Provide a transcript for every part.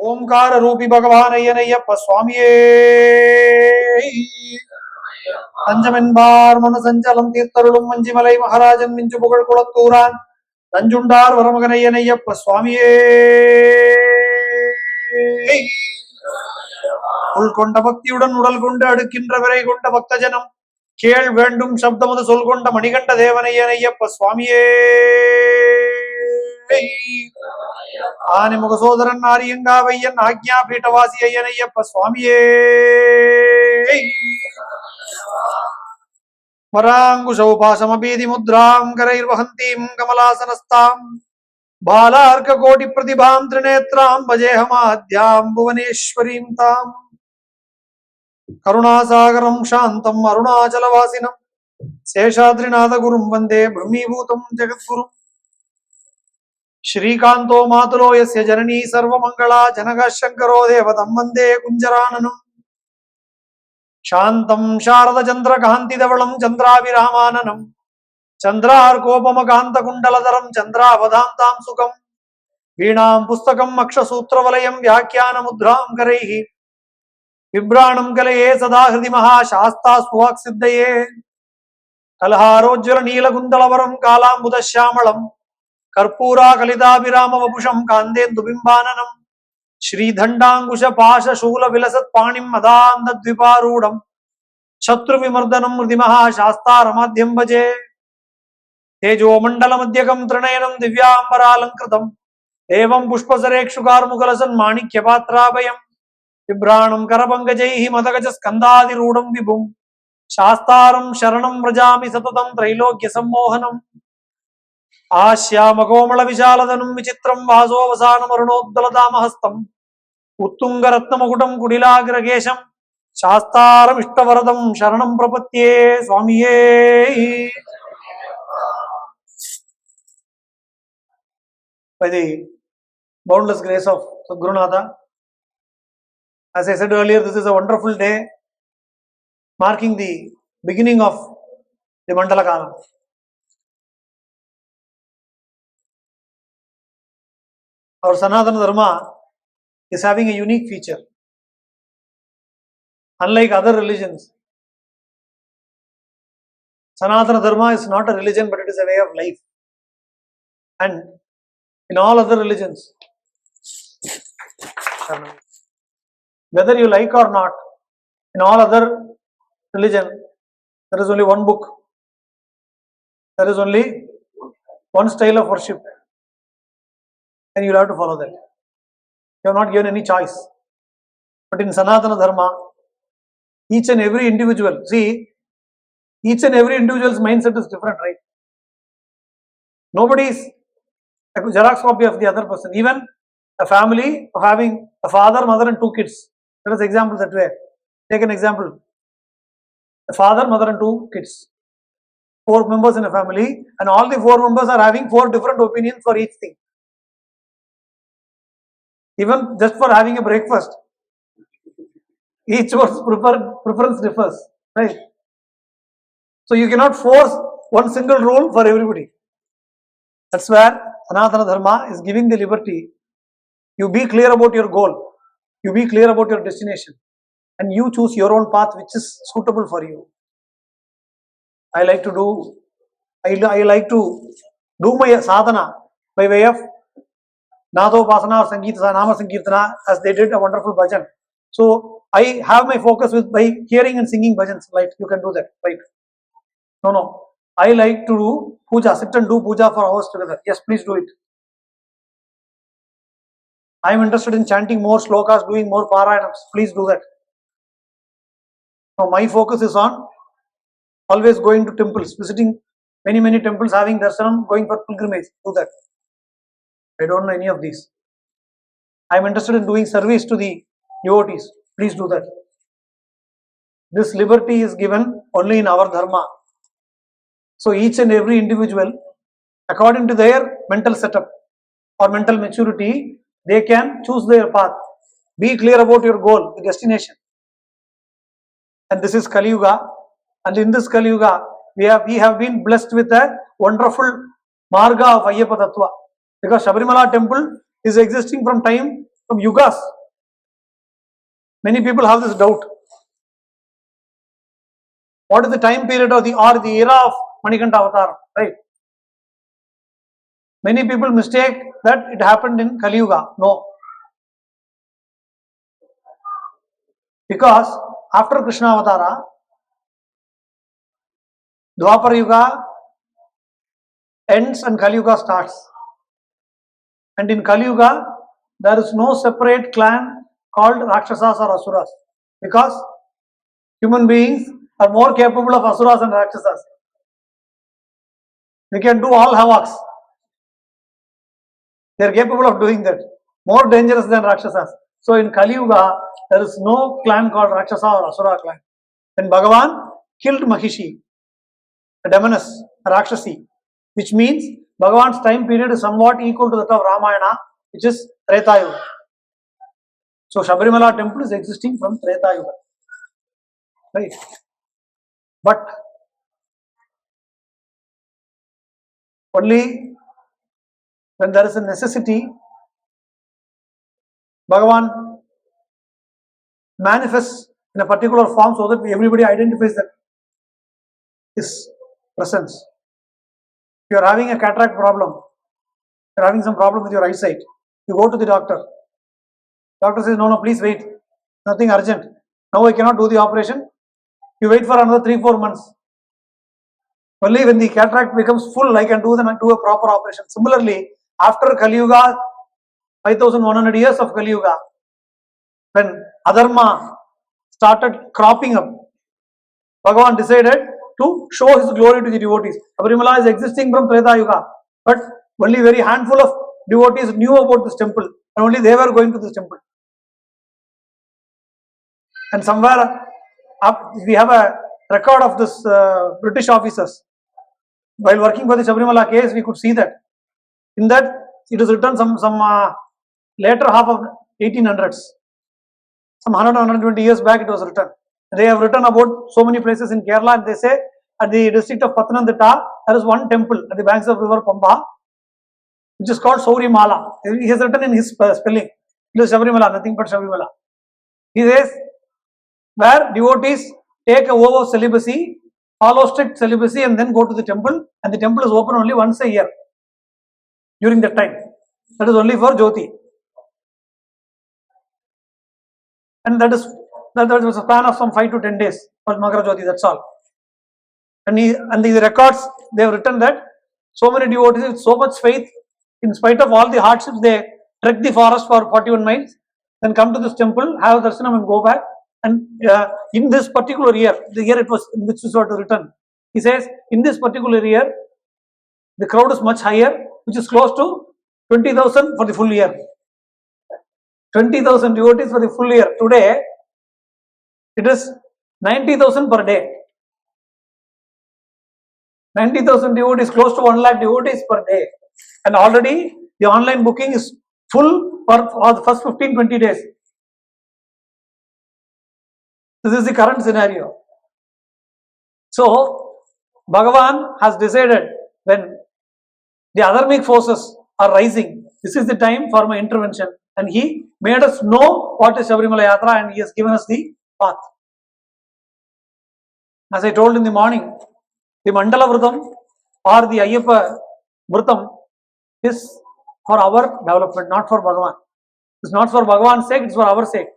ஓம்கார ரூபி பகவான் ஐயனையப்ப சுவாமியே. தஞ்சமென்பார் மன சஞ்சலம் தீர்த்தருளும் மஞ்சிமலை மகாராஜன் மிஞ்சு புகழ் குளத்தூரான் நஞ்சுண்டார் வரமகனையனையப்ப சுவாமியே. உள்கொண்ட பக்தியுடன் உடல் கொண்டு அடுக்கின்ற விரை கொண்ட பக்தஜனம் கேள் வேண்டும் சப்தமது சொல் கொண்ட மணிகண்ட தேவனையனையப்ப சுவாமியே. ஆனிமுக சோதரன் ஆரியங்காவையன் ஆக்ஞா பீட்டவாசி ஐயனையப்ப சுவாமியே. வராங்குஷௌபாசமபீதி முத்ராம் கரைர்வஹந்தீம் கமலாசனஸ்தாம் பாலார்க்க கோடி பிரதிபாம் திரிநேத்ராம் பஜேஹமாத்யாம் புவனேஸ்வரீம் தாம் கருணாசாகரம் சாந்தம் அருணாச்சலவாசினம் சேஷாத்ரிநாத குரும் வந்தே பிரம்மீபூதம் ஜெகத்குரும். श्रीकांतो मातुलो यस्य जननी सर्वमंगला जनकः शंकरो देवतं वन्दे कुञ्जराननम्. शान्तं शारदचन्द्रकान्तिधवलं चन्द्राभिरामाननम् चन्द्रार्कोपमकान्तकुण्डलधरं चन्द्रावधान्तां सुखम्. वीणां पुस्तकम् अक्षसूत्रवलयं व्याख्यानमुद्रां करैः बिभ्राणं कलये सदा हृदि महाशास्ता सुवाक्सिद्धये. कलहारोज्ज्वल नीलकुन्दलवरं कालाम्बुदश्यामलम् कर्पूरा कलिताभिराम वपुषं कान्देन्दुबिम्बाननं. श्रीदण्डाङ्कुश पाश शूल विलसत् पाणिं मदान्धद्विपारूढं शत्रुविमर्दनं हृदिमहाशास्तारमाद्यं भजे. तेजोमण्डलमध्यकं त्रिनयनं दिव्याम्बरालङ्कृतं एवं पुष्पसरेक्षुकार्मुकलसन् माणिक्यपात्राभयं. बिभ्राणं करपङ्कजैः मदगजस्कन्धादिरूढं विभुं शास्तारं शरणं व्रजामि सततं त्रैलोक्यसम्मोहनम्. आश्यामकोमल विशालधनुं विचित्रं वासोवसानमरुणोद्दलदामहस्तम् उत्तुङ्गरत्नमकुटं कुटिलाग्रकेशं शास्तारमिष्टवरदं शरणं प्रपद्ये स्वामिये. By the boundless grace of Sadgurunatha, as I said earlier, this is a wonderful day marking the beginning of the Mandala Kaalam. Our Sanatana Dharma is having a unique feature. Unlike other religions, Sanatana Dharma is not a religion, but it is a way of life. And in all other religions, whether you like or not, in all other religion, there is only one book. There is only one style of worship. And you'll have to follow that. You have not given any choice. But in Sanatana Dharma, each and every individual, see, each and every individual's mindset is different, right? Nobody is a Xerox copy of the other person. Even a family of having a father, mother and 2 kids. Let us example that way. Take an example. A father, mother and 2 kids. 4 members in a family, and all the 4 members are having 4 different opinions for each thing. Even just for having a breakfast, each one's preference differs, right? So you cannot force one single rule for everybody. That's where Sanatana Dharma is giving the liberty. You be clear about your goal. You be clear about your destination. And you choose your own path which is suitable for you. I like to do my sadhana by way of Nadopasana or Sangeeta, Nama Sankirtana, as they did a wonderful bhajan. So I have my focus by hearing and singing bhajans. Like you can do that, right? No. I like to do puja, sit and do puja for hours together. Yes, please do it. I am interested in chanting more slokas, doing more parayanams. Please do that. Now my focus is on always going to temples, visiting many temples, having darshanam, going for pilgrimage. Do that. I don't know any of these. I am interested in doing service to the devotees. Please do that. This liberty is given only in our dharma. So each and every individual, according to their mental setup or mental maturity, they can choose their path. Be clear about your goal, the destination. And this is Kalyuga. And in this Kalyuga, we have been blessed with a wonderful marga of Ayyappa Tattva. Because Sabarimala temple is existing from time from yugas. Many people have this doubt. What is the time period or the era of Manikanta avatar? Right? Many people mistake that it happened in Kalyuga. No. Because after Krishna Avatara, Dwapar Yuga ends and Kalyuga starts. And in Kalyuga, there is no separate clan called Rakshasas or Asuras. Because human beings are more capable of Asuras and Rakshasas. They can do all havocs. They are capable of doing that. More dangerous than Rakshasas. So in Kali Yuga, there is no clan called Rakshasa or Asura clan. When Bhagavan killed Mahishi, a demoness, a Rakshasi, which means Bhagavan's time period is somewhat equal to that of Ramayana, which is Treta Yuga. So Sabarimala temple is existing from Treta Yuga. Right? But only when there is a necessity, Bhagavan manifests in a particular form so that everybody identifies that his presence. If you are having a cataract problem, you are having some problem with your eyesight, you go to the doctor. Doctor says, no, please wait. Nothing urgent. Now I cannot do the operation. You wait for another 3-4 months. Only when the cataract becomes full, I can do a proper operation. Similarly, after Kali Yuga, 5100 years of Kali Yuga, when adharma started cropping up, Bhagavan decided to show his glory to the devotees. Sabarimala is existing from Treta Yuga, but only very handful of devotees knew about this temple, and only they were going to this temple. And somewhere up, we have a record of this British officers. While working for the Sabarimala case, we could see that. In that, it is written some later half of 1800s. Some 120 years back it was written. They have written about so many places in Kerala, and they say at the district of Pathanamthitta, there is one temple at the banks of river Pamba, which is called Sabarimala. He has written in his spelling. It is Sabarimala, nothing but Sabarimala. He says, where devotees take a vow of celibacy, follow strict celibacy, and then go to the temple, and the temple is open only once a year during that time. That is only for Jyoti. And that was a span of some 5 to 10 days for Makara Jyoti, that's all. And the records, they have written that so many devotees with so much faith, in spite of all the hardships, they trek the forest for 41 miles, then come to this temple, have darshanam and go back. And in this particular year, the year it was in which this was written, he says, in this particular year, the crowd is much higher, which is close to 20,000 for the full year. 20,000 devotees for the full year. Today, it is 90,000 per day. 90,000 devotees, close to 1 lakh devotees per day. And already the online booking is full for the first 15-20 days. This is the current scenario. So, Bhagavan has decided when the Dharmic forces are rising, this is the time for my intervention. And he made us know what is Sabarimala Yatra, and he has given us the path. As I told in the morning, the Mandala Vratam or the Ayyappa Vratam is for our development, not for Bhagavan. It is not for Bhagavan's sake, it is for our sake.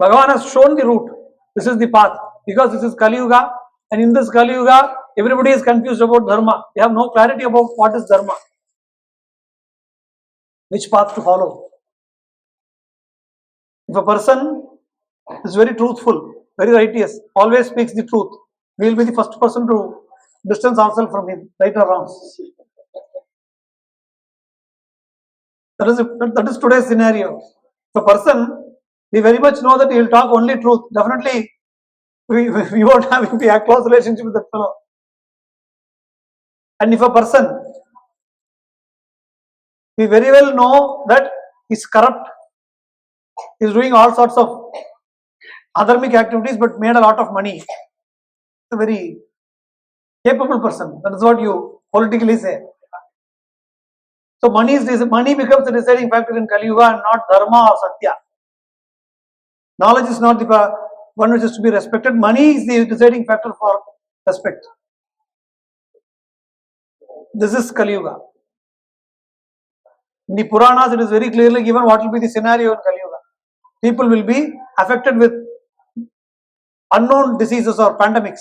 Bhagavan has shown the route. This is the path. Because this is Kali Yuga, and in this Kali Yuga, everybody is confused about Dharma. They have no clarity about what is Dharma. Which path to follow. If a person is very truthful, very righteous, always speaks the truth, we will be the first person to distance ourselves from him, right or wrong. That is today's scenario. If a person, we very much know that he will talk only truth, definitely we won't have a close relationship with that fellow. And if a person, we very well know that he is corrupt, he is doing all sorts of Dharmic activities but made a lot of money. A very capable person. That is what you politically say. So money becomes the deciding factor in Kalyuga and not Dharma or Satya. Knowledge is not the one which is to be respected. Money is the deciding factor for respect. This is Kalyuga. In the Puranas, it is very clearly given what will be the scenario in Kalyuga. People will be affected with unknown diseases or pandemics,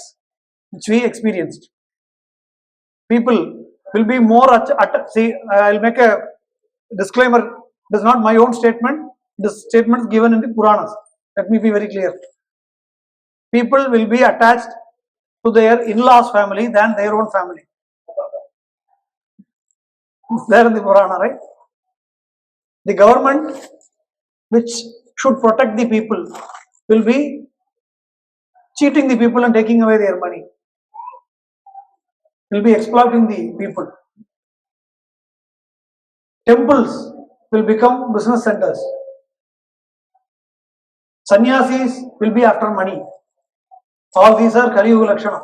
which we experienced. People will be more. See, I'll make a disclaimer. It is not my own statement. This statement is given in the Puranas. Let me be very clear. People will be attached to their in-laws' family than their own family. It's there in the Purana, right? The government, which should protect the people, will be cheating the people and taking away their money. Will be exploiting the people. Temples will become business centers. Sannyasis will be after money. All these are Kalyuga Lakshana.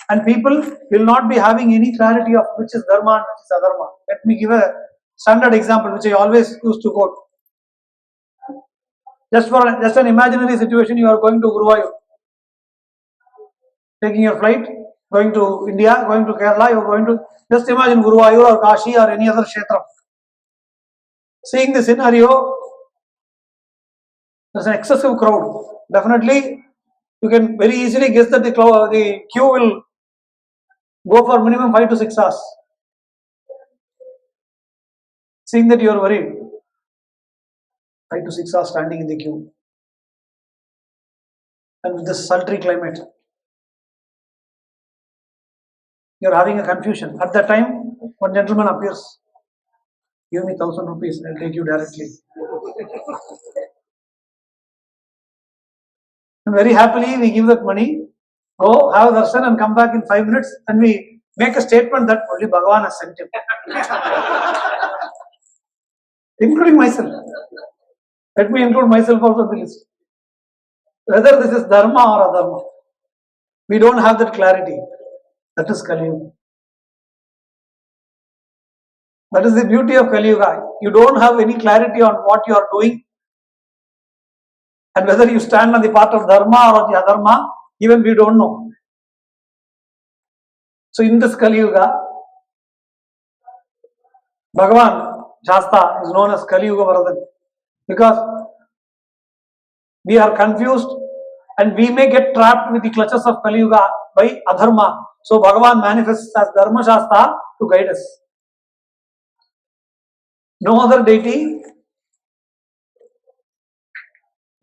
And people will not be having any clarity of which is Dharma and which is Adharma. Let me give a standard example which I always used to quote. Just an imaginary situation, you are going to Guruvayur, taking your flight, going to India, going to Kerala, you are going to, just imagine Guruvayur or Kashi or any other Kshetra. Seeing the scenario, there's an excessive crowd. Definitely, you can very easily guess that the queue will go for minimum 5 to 6 hours. Seeing that you are worried, 5 to 6 hours standing in the queue. And with this sultry climate, you are having a confusion. At that time, one gentleman appears. Give me 1,000 rupees, I'll take you directly. And very happily, we give that money, go have darshan and come back in 5 minutes, and we make a statement that only Bhagavan has sent him. Including myself. Let me include myself also in the list. Whether this is Dharma or Adharma, we don't have that clarity. That is Kalyuga. That is the beauty of Kalyuga. You don't have any clarity on what you are doing and whether you stand on the path of Dharma or the Adharma, even we don't know. So in this Kalyuga, Bhagavan Shasta is known as Kalyuga Varadan because we are confused and we may get trapped with the clutches of Kalyuga by Adharma. So Bhagavan manifests as Dharma Shasta to guide us. No other deity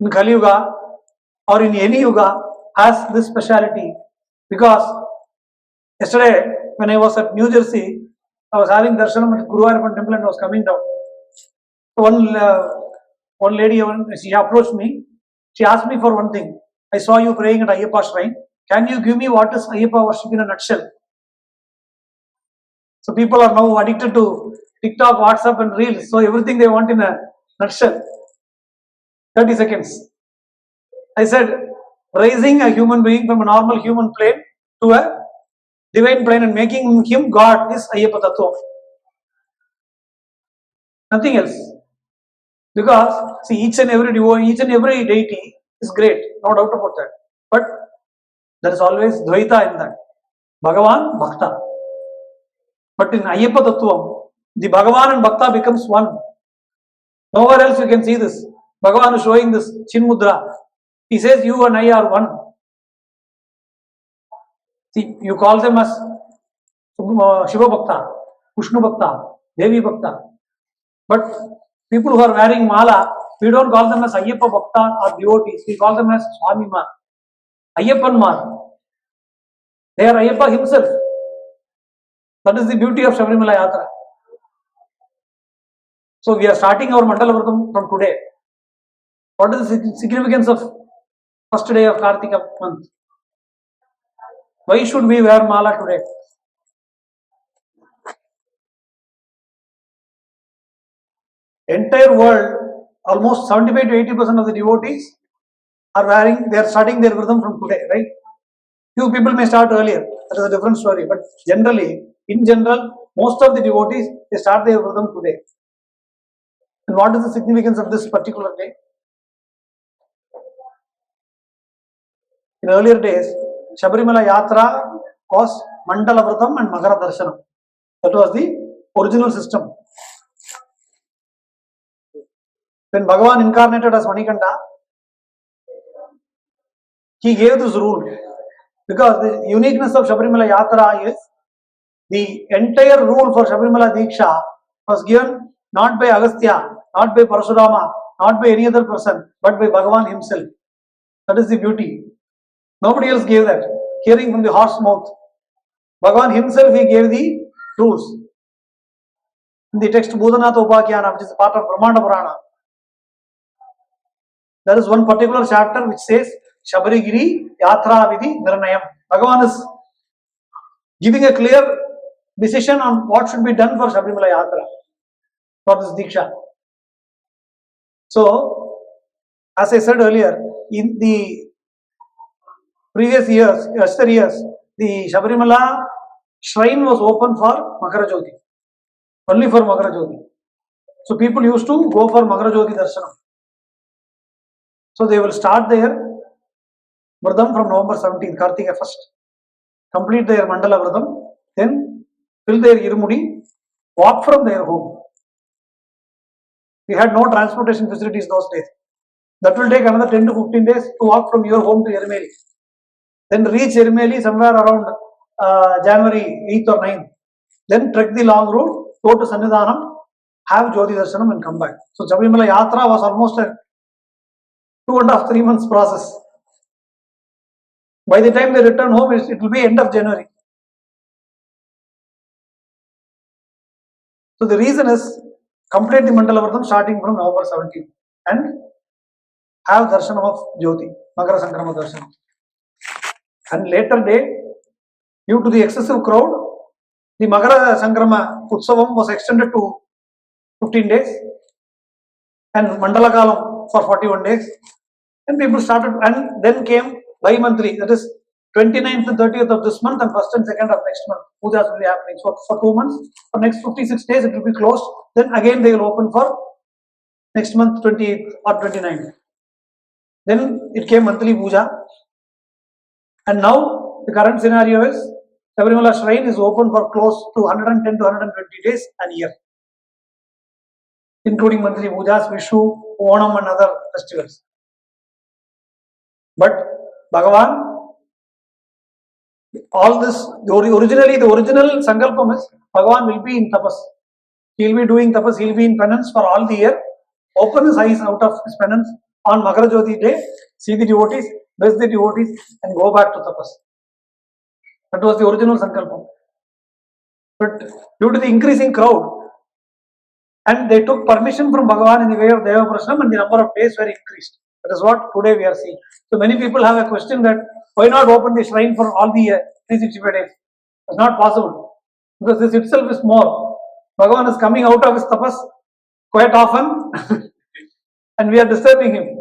in Kalyuga or in any yuga has this speciality, because yesterday when I was at New Jersey, I was having darshanam at Guruvayur Temple and I was coming down. So one lady, she approached me. She asked me for one thing. I saw you praying at Ayyappa Shrine. Can you give me what is Ayyappa worship in a nutshell? So people are now addicted to TikTok, WhatsApp and Reels. So everything they want in a nutshell. 30 seconds. I said, raising a human being from a normal human plane to a divine plane and making him God is Ayyappa Tattva. Nothing else. Because, see, each and every deity is great, no doubt about that. But there is always Dvaita in that. Bhagavan, Bhakta. But in Ayyappa Tattvam, the Bhagavan and Bhakta becomes one. Nowhere else you can see this. Bhagavan is showing this Chin Mudra. He says, you and I are one. See, you call them as Shiva Bhakta, Vishnu Bhakta, Devi Bhakta. But people who are wearing mala, we don't call them as Ayyappa Bhakta or devotees. We call them as Swamiye, Ayyappan Mar. They are Ayyappa himself. That is the beauty of Sabarimala Yatra. So we are starting our Mandala Vratam from today. What is the significance of first day of Kartika month? Why should we wear mala today? Entire world, almost 75 to 80% of the devotees are wearing, they are starting their Vratam from today, right? Few people may start earlier, that is a different story, but generally, in general, most of the devotees, they start their Vradam today. And what is the significance of this particular day? In earlier days, Sabarimala Yatra was Mandala Vradam and Makara Darshanam. That was the original system. When Bhagavan incarnated as Manikanta, he gave this rule. Because the uniqueness of Sabarimala Yatra is the entire rule for Sabarimala Diksha was given not by Agastya, not by Parasurama, not by any other person, but by Bhagavan himself. That is the beauty. Nobody else gave that. Hearing from the horse mouth. Bhagavan himself, he gave the rules. In the text Bhudanatha Upakyana, which is part of Brahmanda Purana, there is one particular chapter which says Shabarigiri Yatra Vidhi Nirnayam. Bhagavan is giving a clear decision on what should be done for Sabarimala Yatra, for this Diksha. So, as I said earlier, in the previous years, yesterday years, the Sabarimala shrine was open for Makara Jyoti, only for Makara Jyoti. So, people used to go for Makara Jyoti Darshanam. So, they will start their Vradam from November 17th, Kartika 1st, complete their Mandala Vradam, then fill their Irumudi, walk from their home. We had no transportation facilities those days. That will take another 10 to 15 days to walk from your home to Erimeli. Then reach Erimeli somewhere around January 8th or 9th. Then trek the long route, go to Sannidhanam, have Jyoti Darshanam and come back. So Sabarimala Yatra was almost a 2.5 3 months process. By the time they return home, it will be end of January. So the reason is complete the Mandala Vradam starting from November 17th and have Darshanam of Jyoti, Makara Sankrama Darshanam. And later day, due to the excessive crowd, the Makara Sankrama Utsavam was extended to 15 days and Mandala Kaalam for 41 days. And people started, and then came bi-monthly, that is 29th and 30th of this month and 1st and 2nd of next month. Pujas will be happening. So for 2 months, for next 56 days it will be closed. Then again they will open for next month 28th or 29th. Then it came monthly puja. And now the current scenario is Sabarimala shrine is open for close to 110 to 120 days a year, including monthly pujas, Vishu, Onam and other festivals. But Bhagavan, all this, originally the original Sankalpam is Bhagavan will be in tapas. He will be doing tapas, he will be in penance for all the year, open his eyes out of his penance on Makara Jyoti day, see the devotees, bless the devotees and go back to tapas. That was the original Sankalpam. But due to the increasing crowd, and they took permission from Bhagavan in the way of Deva Prashanam and the number of days were increased. That is what today we are seeing. So many people have a question that why not open the shrine for all the 365 days? It's not possible. Because this itself is more. Bhagavan is coming out of his tapas quite often and we are disturbing him.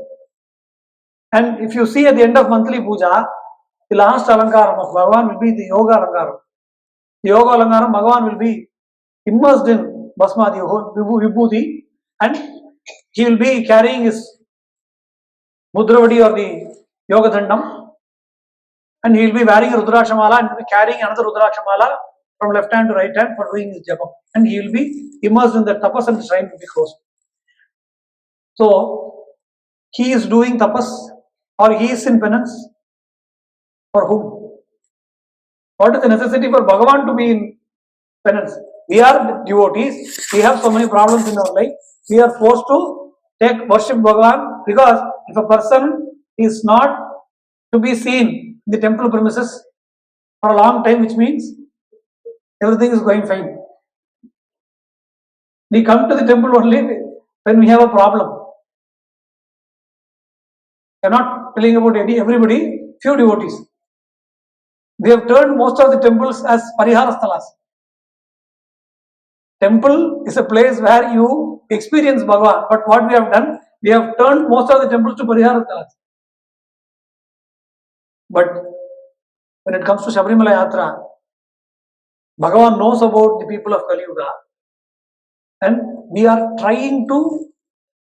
And if you see at the end of monthly puja, the last alankaram of Bhagavan will be the yoga alankaram. The yoga alankaram, Bhagavan will be immersed in Basmadi, Vibhuti, and he will be carrying his Mudravadi or the Yoga Dandam, and he will be wearing a Rudrakshamala and will be carrying another Rudrakshamala from left hand to right hand for doing his japam. And he will be immersed in the tapas and the shrine will be closed. So, he is doing tapas or he is in penance for whom? What is the necessity for Bhagavan to be in penance? We are devotees, we have so many problems in our life, we are forced to worship Bhagavan because if a person is not to be seen in the temple premises for a long time, which means everything is going fine. We come to the temple only when we have a problem. I am not telling about everybody, few devotees. We have turned most of the temples as Parihara Sthalas. Temple is a place where you experience Bhagavan, but what we have done, we have turned most of the temples to Parihara Sthalas. But when it comes to Sabarimala Yatra, Bhagavan knows about the people of Kalyuga, and we are trying to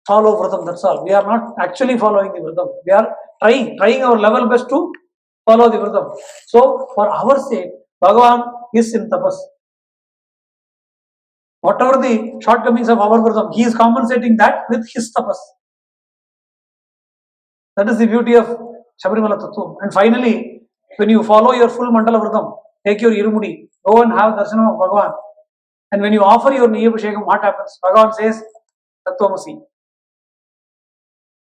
follow Vratam, that's all. We are not actually following the Vratam. We are trying our level best to follow the Vratam. So, for our sake, Bhagavan is in tapas. Whatever the shortcomings of our Vratam, he is compensating that with his tapas. That is the beauty of Sabarimala Tattvam. And finally, when you follow your full Mandala Vratam, take your Irumudi, go and have darshanam of Bhagavan. And when you offer your Niyabhishekam, what happens? Bhagavan says, Tattvamasi.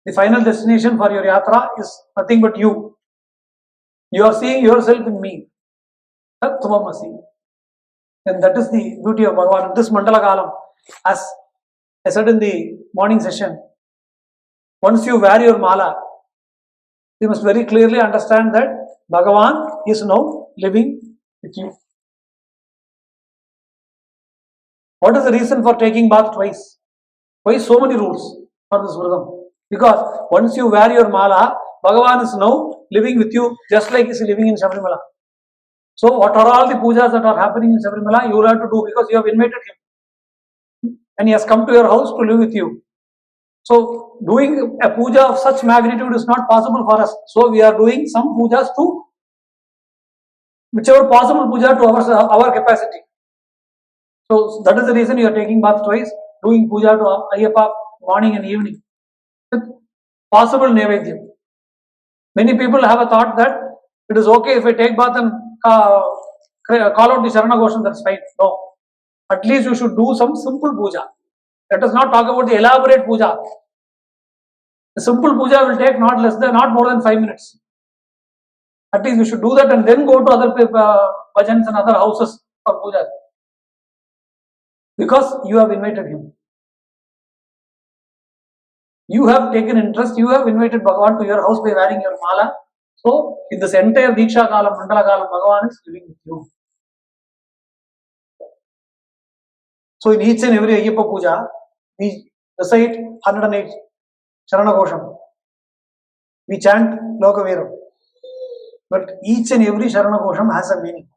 The final destination for your yatra is nothing but you. You are seeing yourself in me. Tattvamasi. And that is the beauty of Bhagavan. This Mandala Kaalam, as I said in the morning session, once you wear your mala, you must very clearly understand that Bhagavan is now living with you. What is the reason for taking bath twice? Why so many rules for this Vratam? Because once you wear your mala, Bhagavan is now living with you just like he is living in Sabarimala. So what are all the pujas that are happening in Sabarimala, you will have to do because you have invited him. And he has come to your house to live with you. So doing a puja of such magnitude is not possible for us. So we are doing some pujas to whichever possible puja to our capacity. So that is the reason you are taking bath twice, doing puja to Ayyappa morning and evening. With possible Nevedyam. Many people have a thought that it is okay if I take bath and call out the Sharana Ghosham, that's fine. No. At least you should do some simple puja. Let us not talk about the elaborate puja. The simple puja will take not more than 5 minutes. At least you should do that and then go to other bhajans and other houses for puja. Because you have invited him. You have taken interest, you have invited Bhagavan to your house by wearing your mala. So, in this entire Diksha Kaalam, Mandala Kaalam, Bhagavan is living with you. So, in each and every Ayyappa Puja, we recite 108 Sharana Ghosham. We chant Lokaveram. But each and every Sharana Ghosham has a meaning.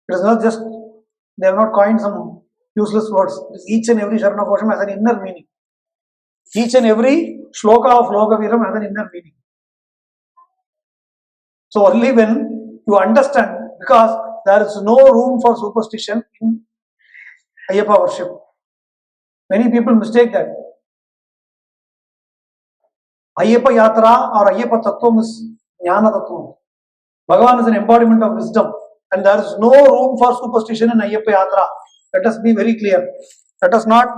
It is not just, they have not coined some useless words. Each and every Sharana Ghosham has an inner meaning. Each and every shloka of Lokaveram has an inner meaning. So only when you understand, because there is no room for superstition in Ayyappa worship. Many people mistake that. Ayyappa Yatra or Ayyappa Tattvam is Jnana Tattvam. Bhagavan is an embodiment of wisdom, and there is no room for superstition in Ayyappa Yatra. Let us be very clear. Let us not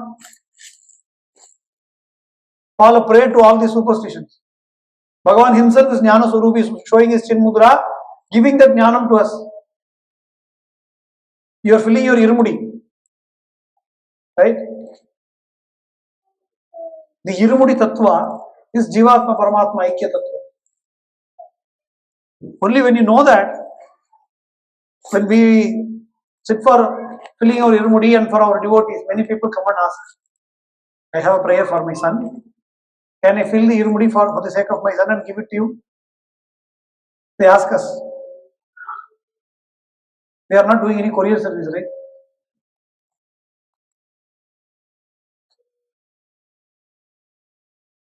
fall a prey to all these superstitions. Bhagavan himself is Jnana Swarupi, showing his Chin Mudra, giving that Jnanam to us. You are filling your Irumudi. Right? The Irumudi Tattva is Jivatma Paramatma Aikya Tattva. Only when you know that, when we sit for filling our Irumudi and for our devotees, many people come and ask, I have a prayer for my son. Can I fill the Irumudi for the sake of my son and give it to you? They ask us. We are not doing any courier service, right?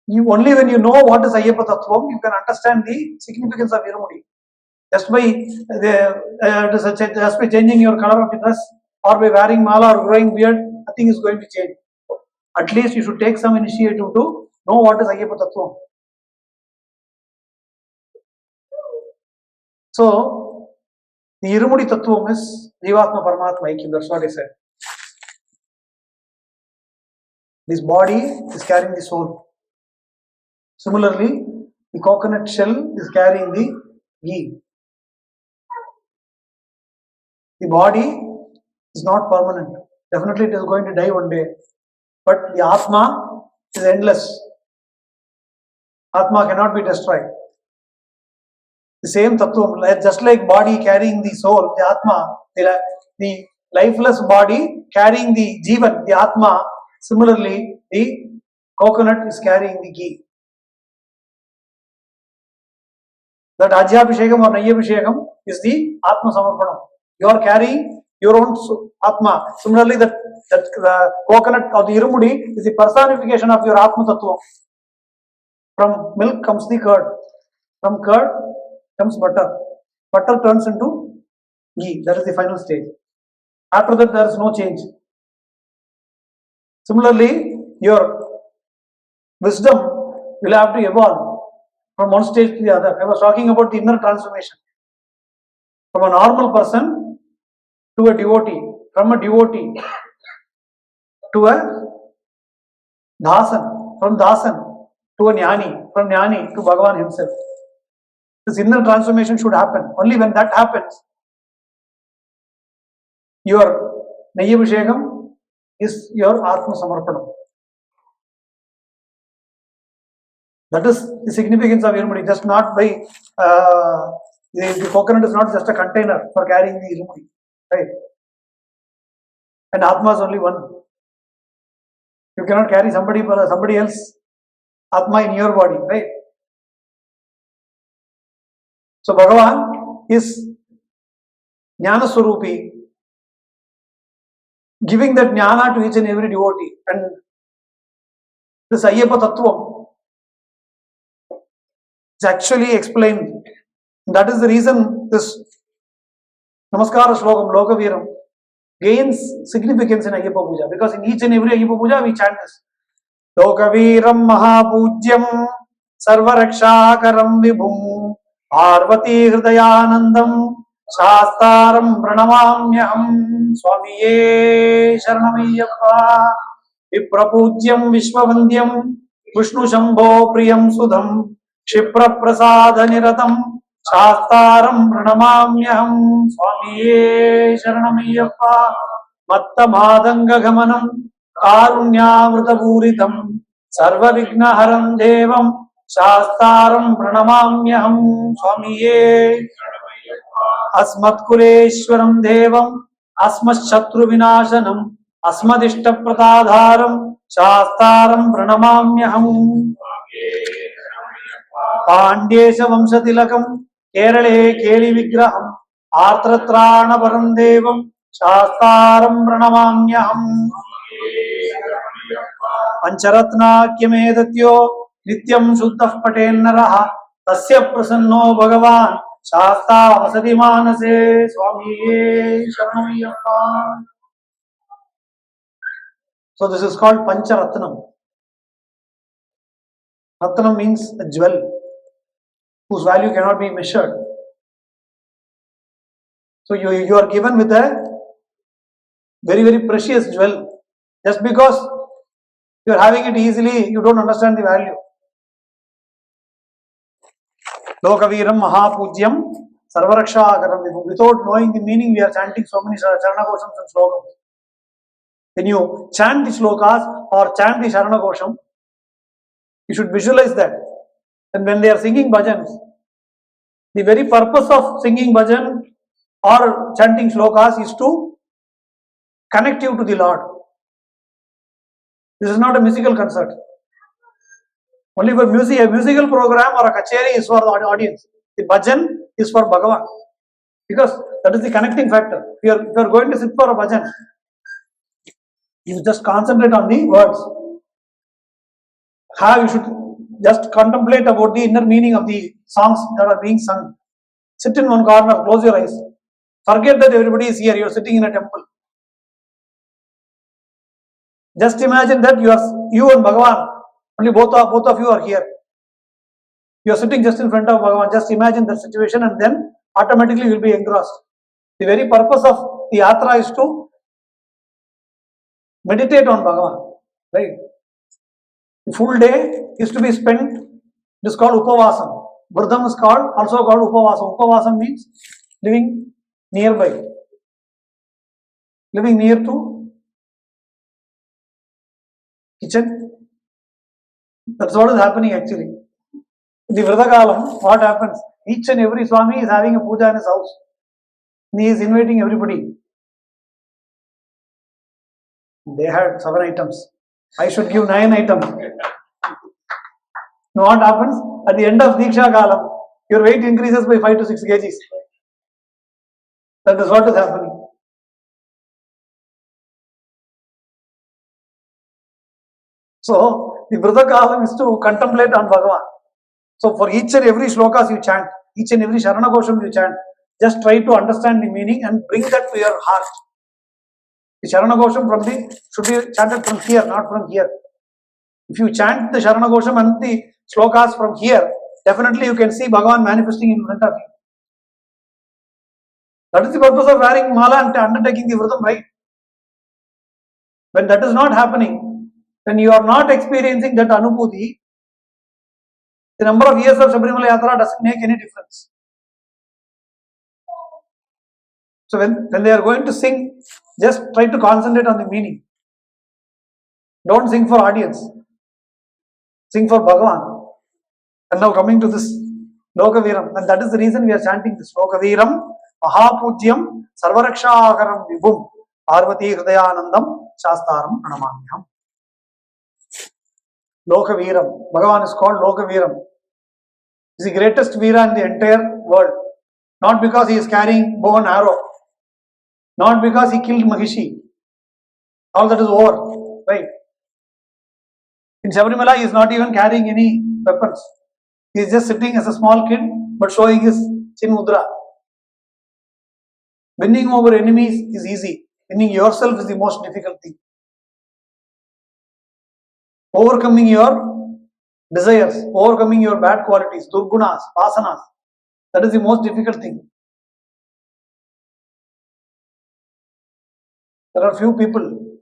Only when you know what is Ayyappa Tattvam, you can understand the significance of Irumudi. Just by changing your color of the dress, or by wearing mala or growing beard, nothing is going to change. At least you should take some initiative to know what is Ayyappa Tattvam. So, the Irumudi Tattvam is Jivatma Paramatma Aikyam, that's what I said. This body is carrying the soul. Similarly, the coconut shell is carrying the ghee. The body is not permanent. Definitely it is going to die one day. But the Atma is endless. Atma cannot be destroyed. The same Tattvam, just like body carrying the soul, the Atma, the lifeless body carrying the Jivan, the Atma, similarly the coconut is carrying the ghee. That Ajyabhishekam or Nayyabhishekam is the Atma Samarpanam. You are carrying your own Atma. Similarly, that coconut or the irumudi is the personification of your Atma Tattva. From milk comes the curd. From curd comes butter. Butter turns into ghee. That is the final stage. After that, there is no change. Similarly, your wisdom will have to evolve from one stage to the other. I was talking about the inner transformation. From a normal person to a devotee. From a devotee to a dasan. From dasan to a jnani. From jnani to Bhagavan himself. This inner transformation should happen. Only when that happens, your Nayyabhishekam is your Atma Samarpanam. That is the significance of Irumudi. Just not by the coconut is not just a container for carrying the Irumudi, right? And Atma is only one. You cannot carry somebody else Atma in your body, right? So Bhagavan is Jnana Swarupi, giving that jnana to each and every devotee. And this Ayyappa Tattvam is actually explained. That is the reason this Namaskara Shlokam, Lokaviram, gains significance in Ayyappa Puja. Because in each and every Ayyappa Puja we chant this. Lokaviram Mahapujyam Sarvarakshakaram Vibhum Parvati Hridayanandam Shastaram Pranamamyaham Swamiye Sharanam Viprapujyam Vishwavandyam Vishnu Shambho Priyam Sudham Shipra Prasada Niratam Shastaram Pranamamyaham Swamiye Sharanam Matta Madanga Gamanam Karunyamrita Puritam Sarva Vigna Haram Devam Shastaram Pranamamyaham Swamiye Asmatkuleshwaram Devam Asmashatru Vinashanam Asmadishta Pratadharam Shastaram Pranamamyaham Pandyesha Vamsatilakam Kerale Keli Vigraham Artratrana Param Devam Shastaram Pranamamyaham Pancharatna Kyamedatyo Nityam Suddhah Patel Naraha Tasya Prasanno Bhagavan Shasta Vasadi Manase Swamiye Sharanam. So this is called Pancharatnam. Ratnam means a jewel whose value cannot be measured. So you are given with a very, very precious jewel. Just because you are having it easily, you don't understand the value. Lokaviram Mahapujyam Sarvaraksha. Without knowing the meaning, we are chanting so many Charana Koshams and slogans. When you chant the slokas or chant the Charana Kosham, you should visualize that. And when they are singing bhajans, the very purpose of singing bhajan or chanting slokas is to connect you to the Lord. This is not a musical concert. Only for music, a musical program or a kacheri is for the audience. The bhajan is for Bhagavan. Because that is the connecting factor. If you are going to sit for a bhajan, you just concentrate on the words. You should just contemplate about the inner meaning of the songs that are being sung. Sit in one corner, close your eyes. Forget that everybody is here, you are sitting in a temple. Just imagine that you and Bhagavan, only both of you are here. You are sitting just in front of Bhagavan. Just imagine that situation and then automatically you will be engrossed. The very purpose of the yatra is to meditate on Bhagavan. Right? The full day is to be spent, it is called Upanyasam. Vardham is also called Upanyasam. Upanyasam means living nearby. Living near to kitchen. That's what is happening actually. In the Mandala Kaalam, what happens? Each and every Swami is having a puja in his house. And he is inviting everybody. They had 7 items. I should give 9 items. Now what happens? At the end of Diksha Kaalam, your weight increases by 5 to 6 kgs. That is what is happening. So, the Vrata Kaalam is to contemplate on Bhagavan. So, for each and every shlokas you chant, each and every Sharana Gosham you chant, just try to understand the meaning and bring that to your heart. The Sharana Gosham should be chanted from here, not from here. If you chant the Sharana Gosham and the shlokas from here, definitely you can see Bhagavan manifesting in front of you. That is the purpose of wearing mala and undertaking the Vratam, right? When that is not happening, when you are not experiencing that Anubhuti, the number of years of Sabarimala Yatra doesn't make any difference. So when they are going to sing, just try to concentrate on the meaning. Don't sing for audience. Sing for Bhagavan. And now coming to this Lokaviram, and that is the reason we are chanting this Lokaviram, Mahapujyam, Sarvarakshakaram Vibhum, Parvati Hridayanandam, Shastaram Pranamanyam. Lokaviram. Bhagavan is called Lokaviram. He is the greatest Veera in the entire world. Not because he is carrying bow and arrow. Not because he killed Mahishi. All that is over. Right? In Sabarimala, he is not even carrying any weapons. He is just sitting as a small kid, but showing his chin mudra. Winning over enemies is easy. Winning yourself is the most difficult thing. Overcoming your desires, overcoming your bad qualities, durgunas, vasanas, that is the most difficult thing. There are few people,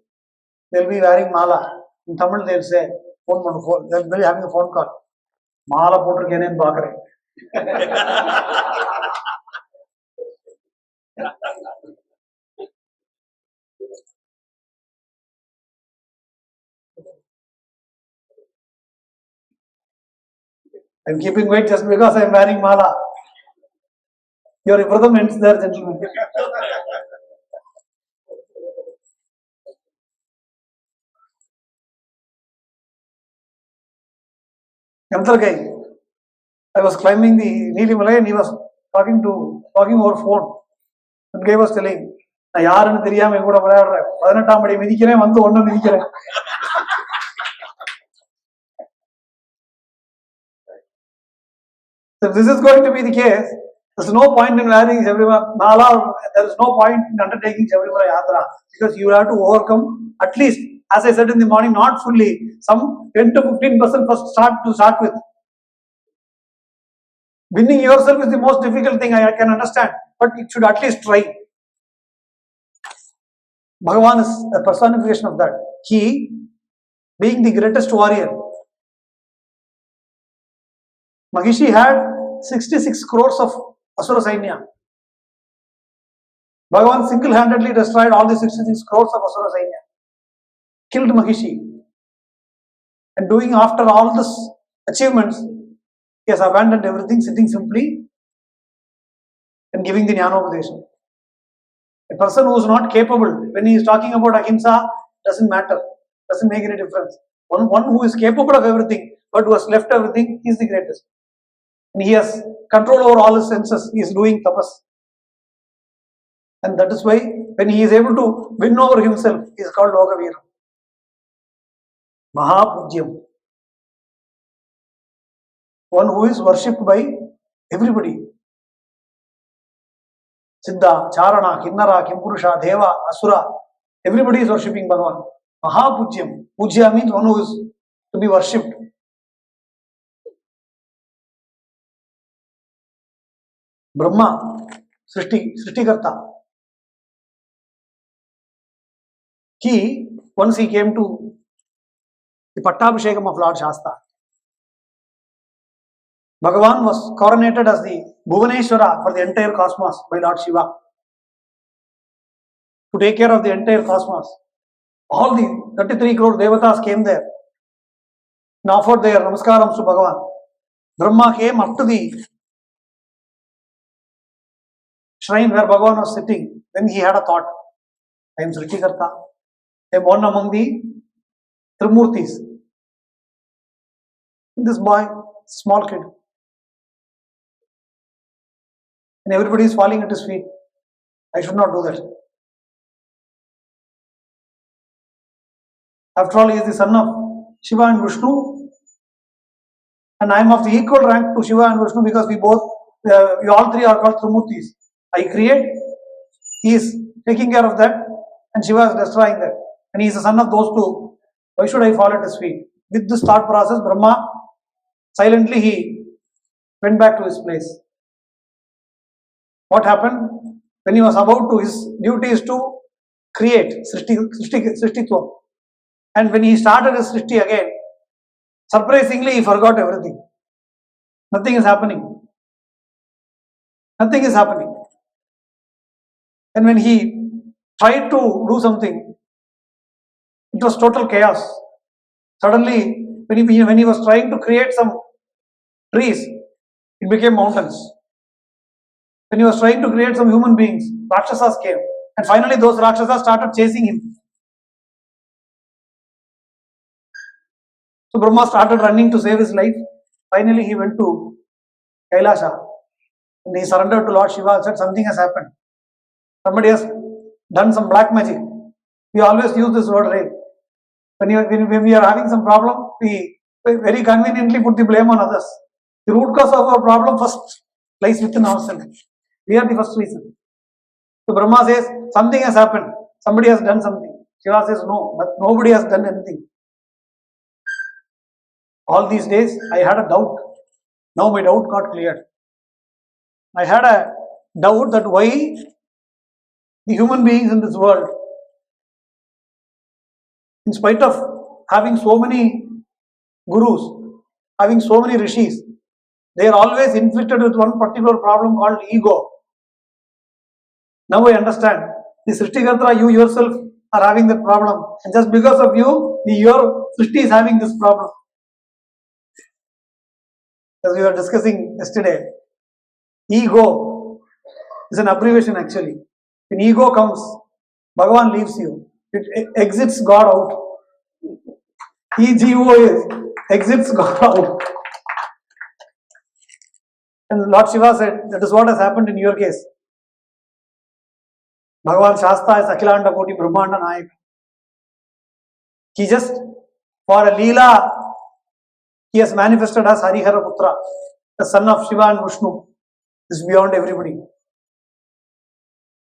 they will be wearing mala. In Tamil, they will say, they will be having a phone call. Mala potrukene paakren. I am keeping quiet just because I am wearing mala. Your Vratam ends there, gentlemen. Yamtar I was climbing the Neelimalai and he was talking over phone. That guy was telling, நான் யாருன்னு தெரியாம கூட விளையாடுறேன் 18ஆம் படி மிதிக்கிறேன் வந்து ஒண்ணு மிதிக்கிறேன். If this is going to be the case, there is no point in wearing Mala, there is no point in undertaking Sabarimala Yatra because you have to overcome at least, as I said in the morning, not fully, some 10 to 15% first start with. Winning yourself is the most difficult thing, I can understand, but it should at least try. Bhagavan is a personification of that. He, being the greatest warrior, Mahishi had 66 crores of Asura Sainya. Bhagavan single-handedly destroyed all the 66 crores of Asura Sainya. Killed Mahishi. And doing after all these achievements, he has abandoned everything, sitting simply and giving the Jnanopadesha. A person who is not capable, when he is talking about ahimsa, doesn't matter, doesn't make any difference. One who is capable of everything, but who has left everything, is the greatest. And he has control over all his senses, he is doing tapas. And that is why, when he is able to win over himself, he is called Lokavira. Mahapujyam. One who is worshipped by everybody. Siddha, Charana, Kinnara, Kimpurusha, Deva, Asura, everybody is worshipping Bhagavan. Mahapujyam. Pujya means one who is to be worshipped. Brahma, Srishtikarta. Once he came to the Pattabhishekam of Lord Shasta, Bhagavan was coronated as the Bhuvaneshwara for the entire cosmos by Lord Shiva. To take care of the entire cosmos. All the 33 crore Devatas came there and offered their Namaskarams to Bhagavan. Brahma came up to the shrine where Bhagavan was sitting. Then he had a thought. I am Srishtikarta. I am one among the Trimurtis. This boy, small kid. And everybody is falling at his feet. I should not do that. After all, he is the son of Shiva and Vishnu, and I am of the equal rank to Shiva and Vishnu because we all three are called Trimurtis. I create, he is taking care of that, and Shiva is destroying that. And he is the son of those two. Why should I fall at his feet? With this thought process, Brahma silently he went back to his place. What happened? When he was about to, his duty is to create Srishtitvam. And when he started his Srishti again, surprisingly he forgot everything. Nothing is happening. Nothing is happening. And when he tried to do something, it was total chaos. Suddenly, when he was trying to create some trees, it became mountains. When he was trying to create some human beings, Rakshasas came. And finally those Rakshasas started chasing him. So Brahma started running to save his life. Finally he went to Kailasha. And he surrendered to Lord Shiva and said, something has happened. Somebody has done some black magic. We always use this word rape. When we are having some problem, we very conveniently put the blame on others. The root cause of our problem first lies within ourselves. We are the first reason. So Brahma says, something has happened. Somebody has done something. Shiva says, no, but nobody has done anything. All these days, I had a doubt. Now my doubt got cleared. I had a doubt that why the human beings in this world, in spite of having so many gurus, having so many rishis, they are always inflicted with one particular problem called ego. Now I understand. The Srishtikarta, you yourself are having that problem. And just because of you, your Srishti is having this problem. As we were discussing yesterday, ego is an abbreviation actually. When ego comes, Bhagavan leaves you. It exits God out. EGO is exits God out. And Lord Shiva said, that is what has happened in your case. Bhagavan Shasta is Akhilanda Koti Brahmanda Nayak. He just, for a Leela, he has manifested as Harihara Putra, the son of Shiva and Vishnu. Is beyond everybody.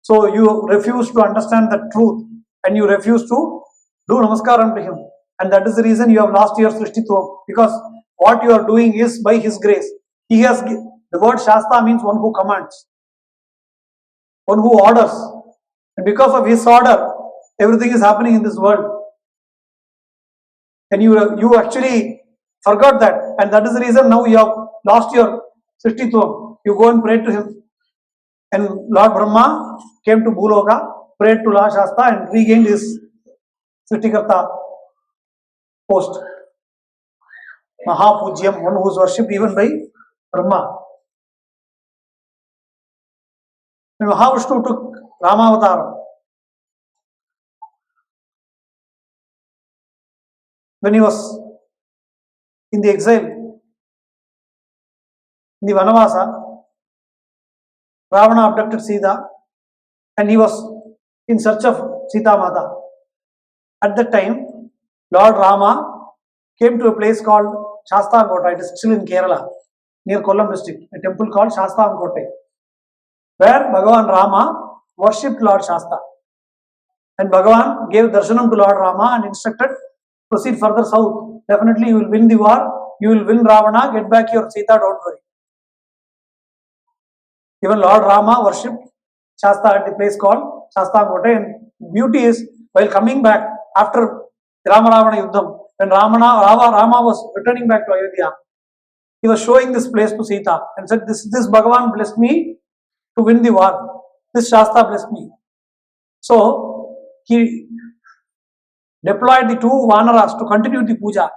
So you refuse to understand the truth and you refuse to do namaskaram to him. And that is the reason you have lost your Srishtitvam. Because what you are doing is by his grace. He has, the word Shasta means one who commands, one who orders. And because of his order, everything is happening in this world. And you actually forgot that. And that is the reason now you have lost your Srishtitvam. You go and pray to him. And Lord Brahma came to Bhuloka, prayed to Lord Shasta and regained his Srishtikarta post. Maha Pujyam, one who is worshipped even by Brahma. When Mahavishnu took Ramavataram, when he was in the exile, in the Vanavasa, Ravana abducted Sita and he was in search of Sita Mata. At that time, Lord Rama came to a place called Shasta Kota. It is still in Kerala, near Kollam district, a temple called Shasta Kota, where Bhagavan Rama worshipped Lord Shasta. And Bhagavan gave darshanam to Lord Rama and instructed, proceed further south. Definitely you will win the war, you will win Ravana, get back your Sita, don't worry. Even Lord Rama worshipped Shasta at the place called Shasta Kota. And beauty is, while coming back after Rama Ravana Yuddham, when Rama was returning back to Ayodhya, he was showing this place to Sita and said, this Bhagavan blessed me to win the war. This Shasta blessed me. So he deployed the two Vanaras to continue the puja,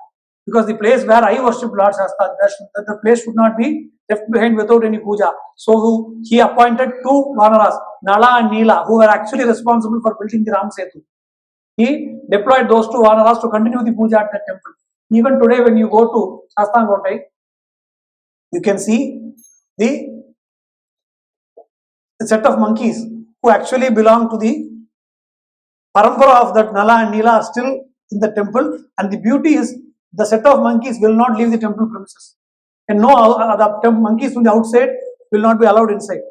because the place where I worship Lord Shasta, the place should not be left behind without any puja. So he appointed two Vanaras, Nala and Neela, who were actually responsible for building the Ram Setu. He deployed those two Vanaras to continue the puja at that temple. Even today when you go to Shasta Kota, you can see the set of monkeys who actually belong to the parampara of that Nala and Nila are still in the temple, and the beauty is the set of monkeys will not leave the temple premises, and no the monkeys from the outside will not be allowed inside.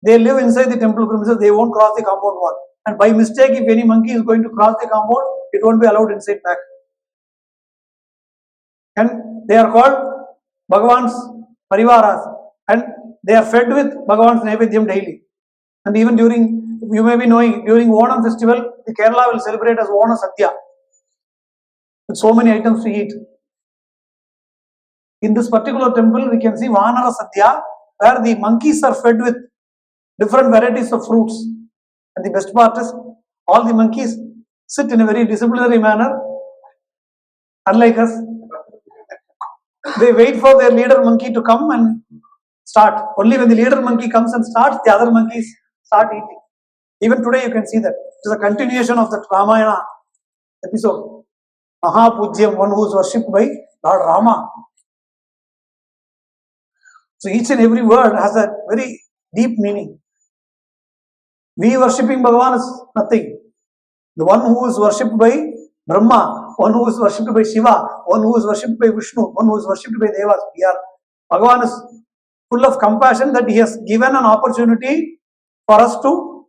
They live inside the temple premises, they won't cross the compound wall, and by mistake if any monkey is going to cross the compound, it won't be allowed inside back. And they are called Bhagavan's Parivaras, and they are fed with Bhagavan's Naivedyam daily. And even during, you may be knowing, during Onam festival, the Kerala will celebrate as Ona Sadhya, with so many items to eat. In this particular temple, we can see Vanara Sadhya, where the monkeys are fed with different varieties of fruits. And the best part is, all the monkeys sit in a very disciplinary manner, unlike us. They wait for their leader monkey to come and start. Only when the leader monkey comes and starts, the other monkeys start eating. Even today you can see that. It is a continuation of that Ramayana episode. Maha Pujyam, one who is worshipped by Lord Rama. So each and every word has a very deep meaning. We worshipping Bhagavan is nothing. The one who is worshipped by Brahma, one who is worshipped by Shiva, one who is worshipped by Vishnu, one who is worshipped by Devas. Bhagavan is full of compassion that he has given an opportunity for us to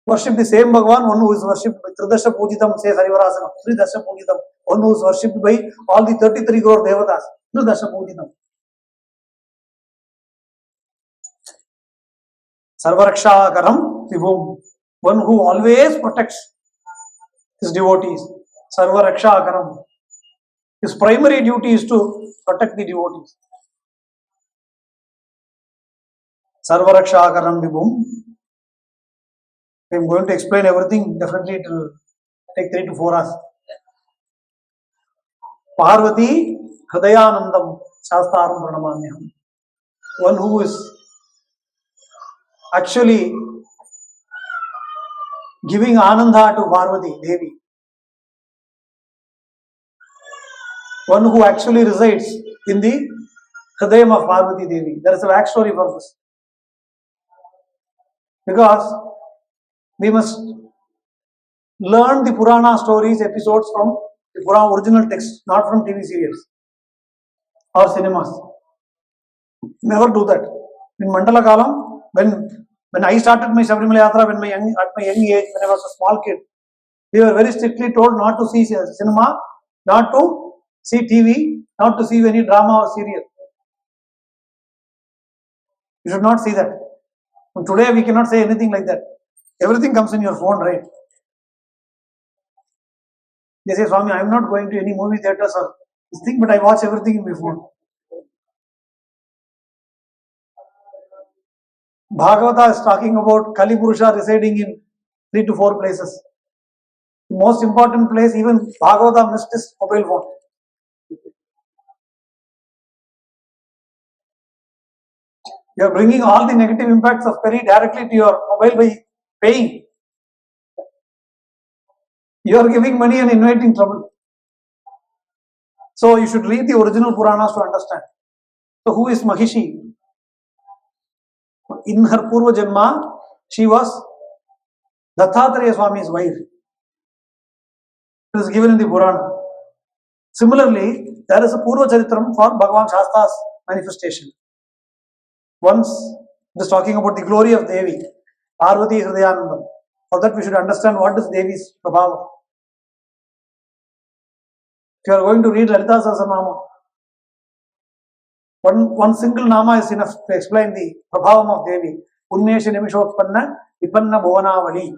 worship the same Bhagavan, one who is worshipped by Tridasha Pujitam, says Harivarasana, Tridasha Pujitam, one who is worshipped by all the 33 crore Devatas, Tridasha Pujitam. Sarvaraksha Vibhum, one who always protects his devotees. Sarvaraksha. His primary duty is to protect the devotees. Sarvaraksha Vibhum. I am going to explain everything. Definitely it will take 3 to 4 hours. Parvati Hridayanandam Shastaram Pranamanyam. One who is actually giving Ananda to Parvati, Devi. One who actually resides in the Hridayam of Parvati Devi. There is a backstory for this. Because we must learn the Purana stories, episodes from the Purana original text, not from TV serials or cinemas. Never do that. In Mandala Kaalam, when I started my Sabarimala Yatra, at my young age, when I was a small kid, we were very strictly told not to see cinema, not to see TV, not to see any drama or serial. You should not see that. And today we cannot say anything like that. Everything comes in your phone, right? They say, Swami, I am not going to any movie theaters or this thing, but I watch everything in my phone. Bhagavata is talking about Kali Purusha residing in 3 to 4 places. The most important place, even Bhagavata missed is mobile phone. You are bringing all the negative impacts of Peri directly to your mobile by paying. You are giving money and inviting trouble. So you should read the original Puranas to understand. So who is Mahishi? In her Purva Janma, she was Dattatreya Swami's wife. It is given in the Purana. Similarly, there is a Purva Charitram for Bhagavan Shasta's manifestation. Once it is talking about the glory of Devi, Parvati Hridayanandam. For that we should understand what is Devi's Prabhava. If you are going to read Lalita Sahasranama, one single nama is enough to explain the Prabhavam of Devi. Unneshya Nimishotpanna Vipanna Bhuvanavali.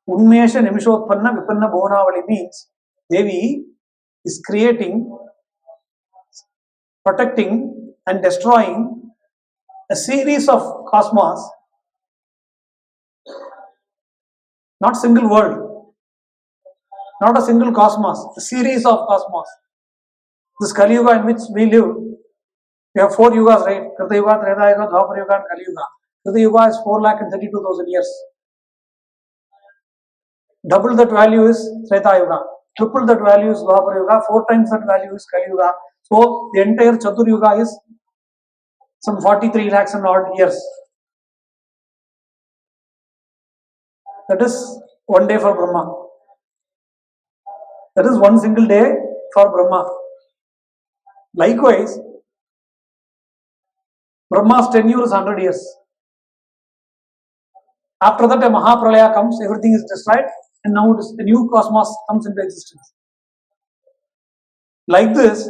Unneshya Nimishotpanna Vipanna Bhuvanavali means Devi is creating, protecting and destroying a series of cosmos, not single world, not a single cosmos, a series of cosmos. This Kalyuga in which we live, we have 4 yugas, right? Krita Yuga, Treta Yuga, Dwapara Yuga and Kalyuga. Krita Yuga is 4,32,000 years. Double that value is Treta Yuga. Triple that value is Dwapara Yuga. 4 times that value is Kalyuga. So the entire Chatur Yuga is some 43 lakhs and odd years. That is one day for Brahma. That is one single day for Brahma. Likewise, Brahma's tenure is 100 years. After that, a Mahapralaya comes, everything is destroyed, and now the new cosmos comes into existence. Like this,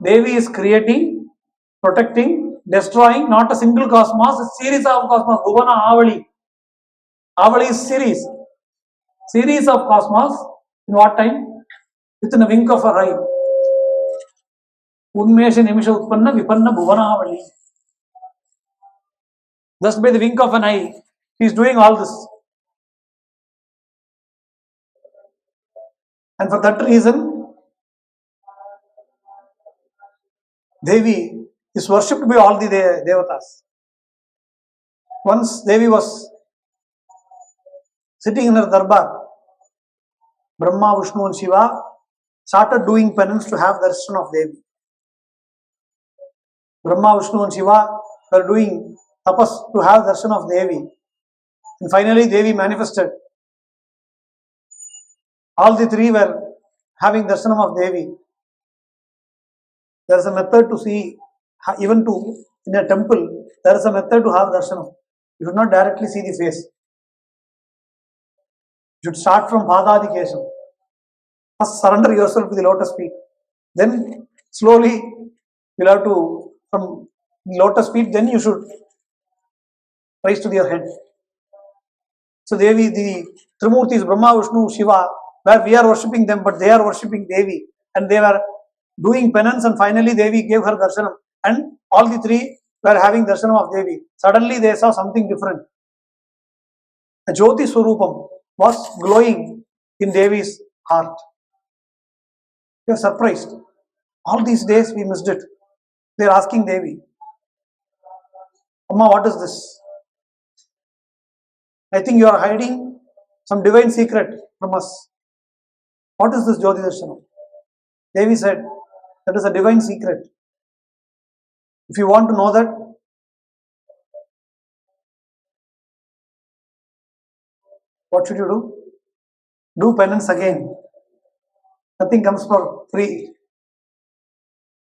Devi is creating, protecting, destroying not a single cosmos, a series of cosmos. Bhuvana Avali. Avali is series. Series of cosmos. In what time? Within a wink of her eye. Unmesha Nimisha Utpanna Vipanna Bhuvana Avali. Just by the wink of an eye, he is doing all this. And for that reason, Devi is worshipped by all the Devatas. Once Devi was sitting in her darbar, Brahma, Vishnu and Shiva started doing penance to have darshan of Devi. Brahma, Vishnu and Shiva were doing tapas to have darshan of Devi. And finally Devi manifested. All the three were having darshanam of Devi. There is a method to see, even to in a temple, there is a method to have darshanam. You should not directly see the face. You should start from Padadikesham. First surrender yourself to the lotus feet. Then slowly you'll have to, from lotus feet, then you should rise to your head. So Devi, the Trimurtis, Brahma, Vishnu, Shiva, where we are worshipping them, but they are worshipping Devi. And they were doing penance, and finally Devi gave her darshanam. And all the three were having darshanam of Devi. Suddenly they saw something different. A Jyoti Swarupam was glowing in Devi's heart. They are surprised. All these days we missed it. They are asking Devi, Amma, what is this? I think you are hiding some divine secret from us. What is this Jyoti Darshanam? Devi said, that is a divine secret. If you want to know that, what should you do? Do penance again. Nothing comes for free.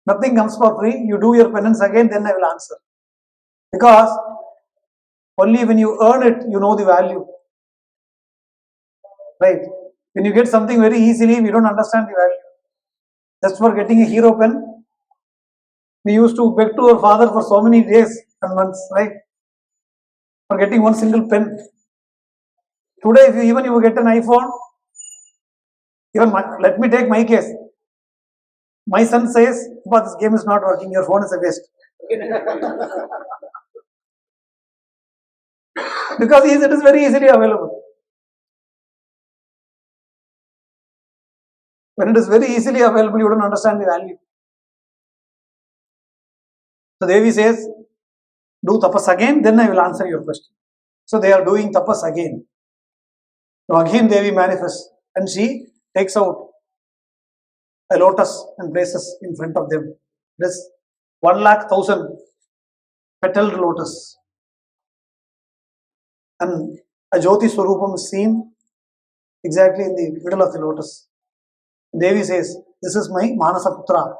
Nothing comes for free. You do your penance again, then I will answer. Because only when you earn it, you know the value. Right? When you get something very easily, we don't understand the value. Just for getting a hero pen, we used to beg to our father for so many days and months, right? For getting one single pen. Today, if you get an iPhone, let me take my case. My son says, but this game is not working, your phone is a waste. Because it is very easily available. When it is very easily available, you don't understand the value. So Devi says, do tapas again, then I will answer your question. So they are doing tapas again. So again Devi manifests and she takes out a lotus and places in front of them. This 1,00,000 petaled lotus. And a Jyoti Swarupam is seen exactly in the middle of the lotus. Devi says, this is my Manasa Putra.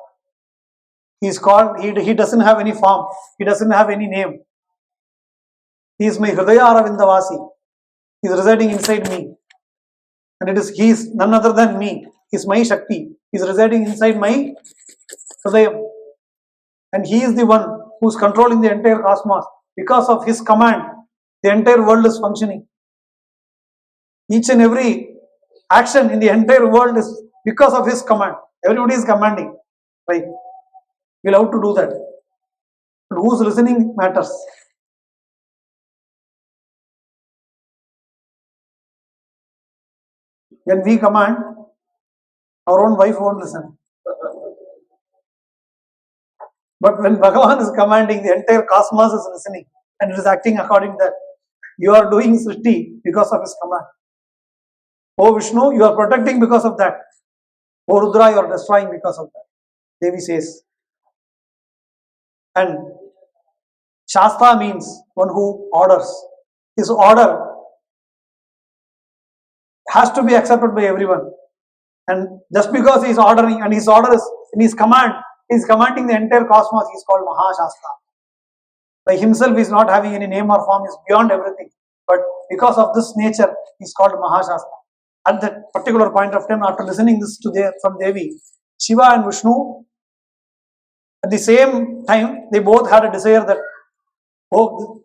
He is called, he doesn't have any form, he doesn't have any name. He is my Hridaya Aravindavasi. He is residing inside me. And he is none other than me. He is my Shakti. He is residing inside my Hridayam. And he is the one who is controlling the entire cosmos. Because of his command, the entire world is functioning. Each and every action in the entire world is because of his command. Everybody is commanding. Right? We'll have to do that. But who's listening matters. When we command, our own wife won't listen. But when Bhagavan is commanding, the entire cosmos is listening and it is acting according to that. You are doing Srishti because of his command. Oh Vishnu, you are protecting because of that. Oh Rudra, you are destroying because of that. Devi says. And Shasta means one who orders. His order has to be accepted by everyone. And just because he is ordering and his order is in his command, he is commanding the entire cosmos, he is called Maha Shasta. By himself, he is not having any name or form, he is beyond everything. But because of this nature, he is called Maha Shasta. At that particular point of time, after listening this from Devi, Shiva and Vishnu, at the same time, they both had a desire that, oh,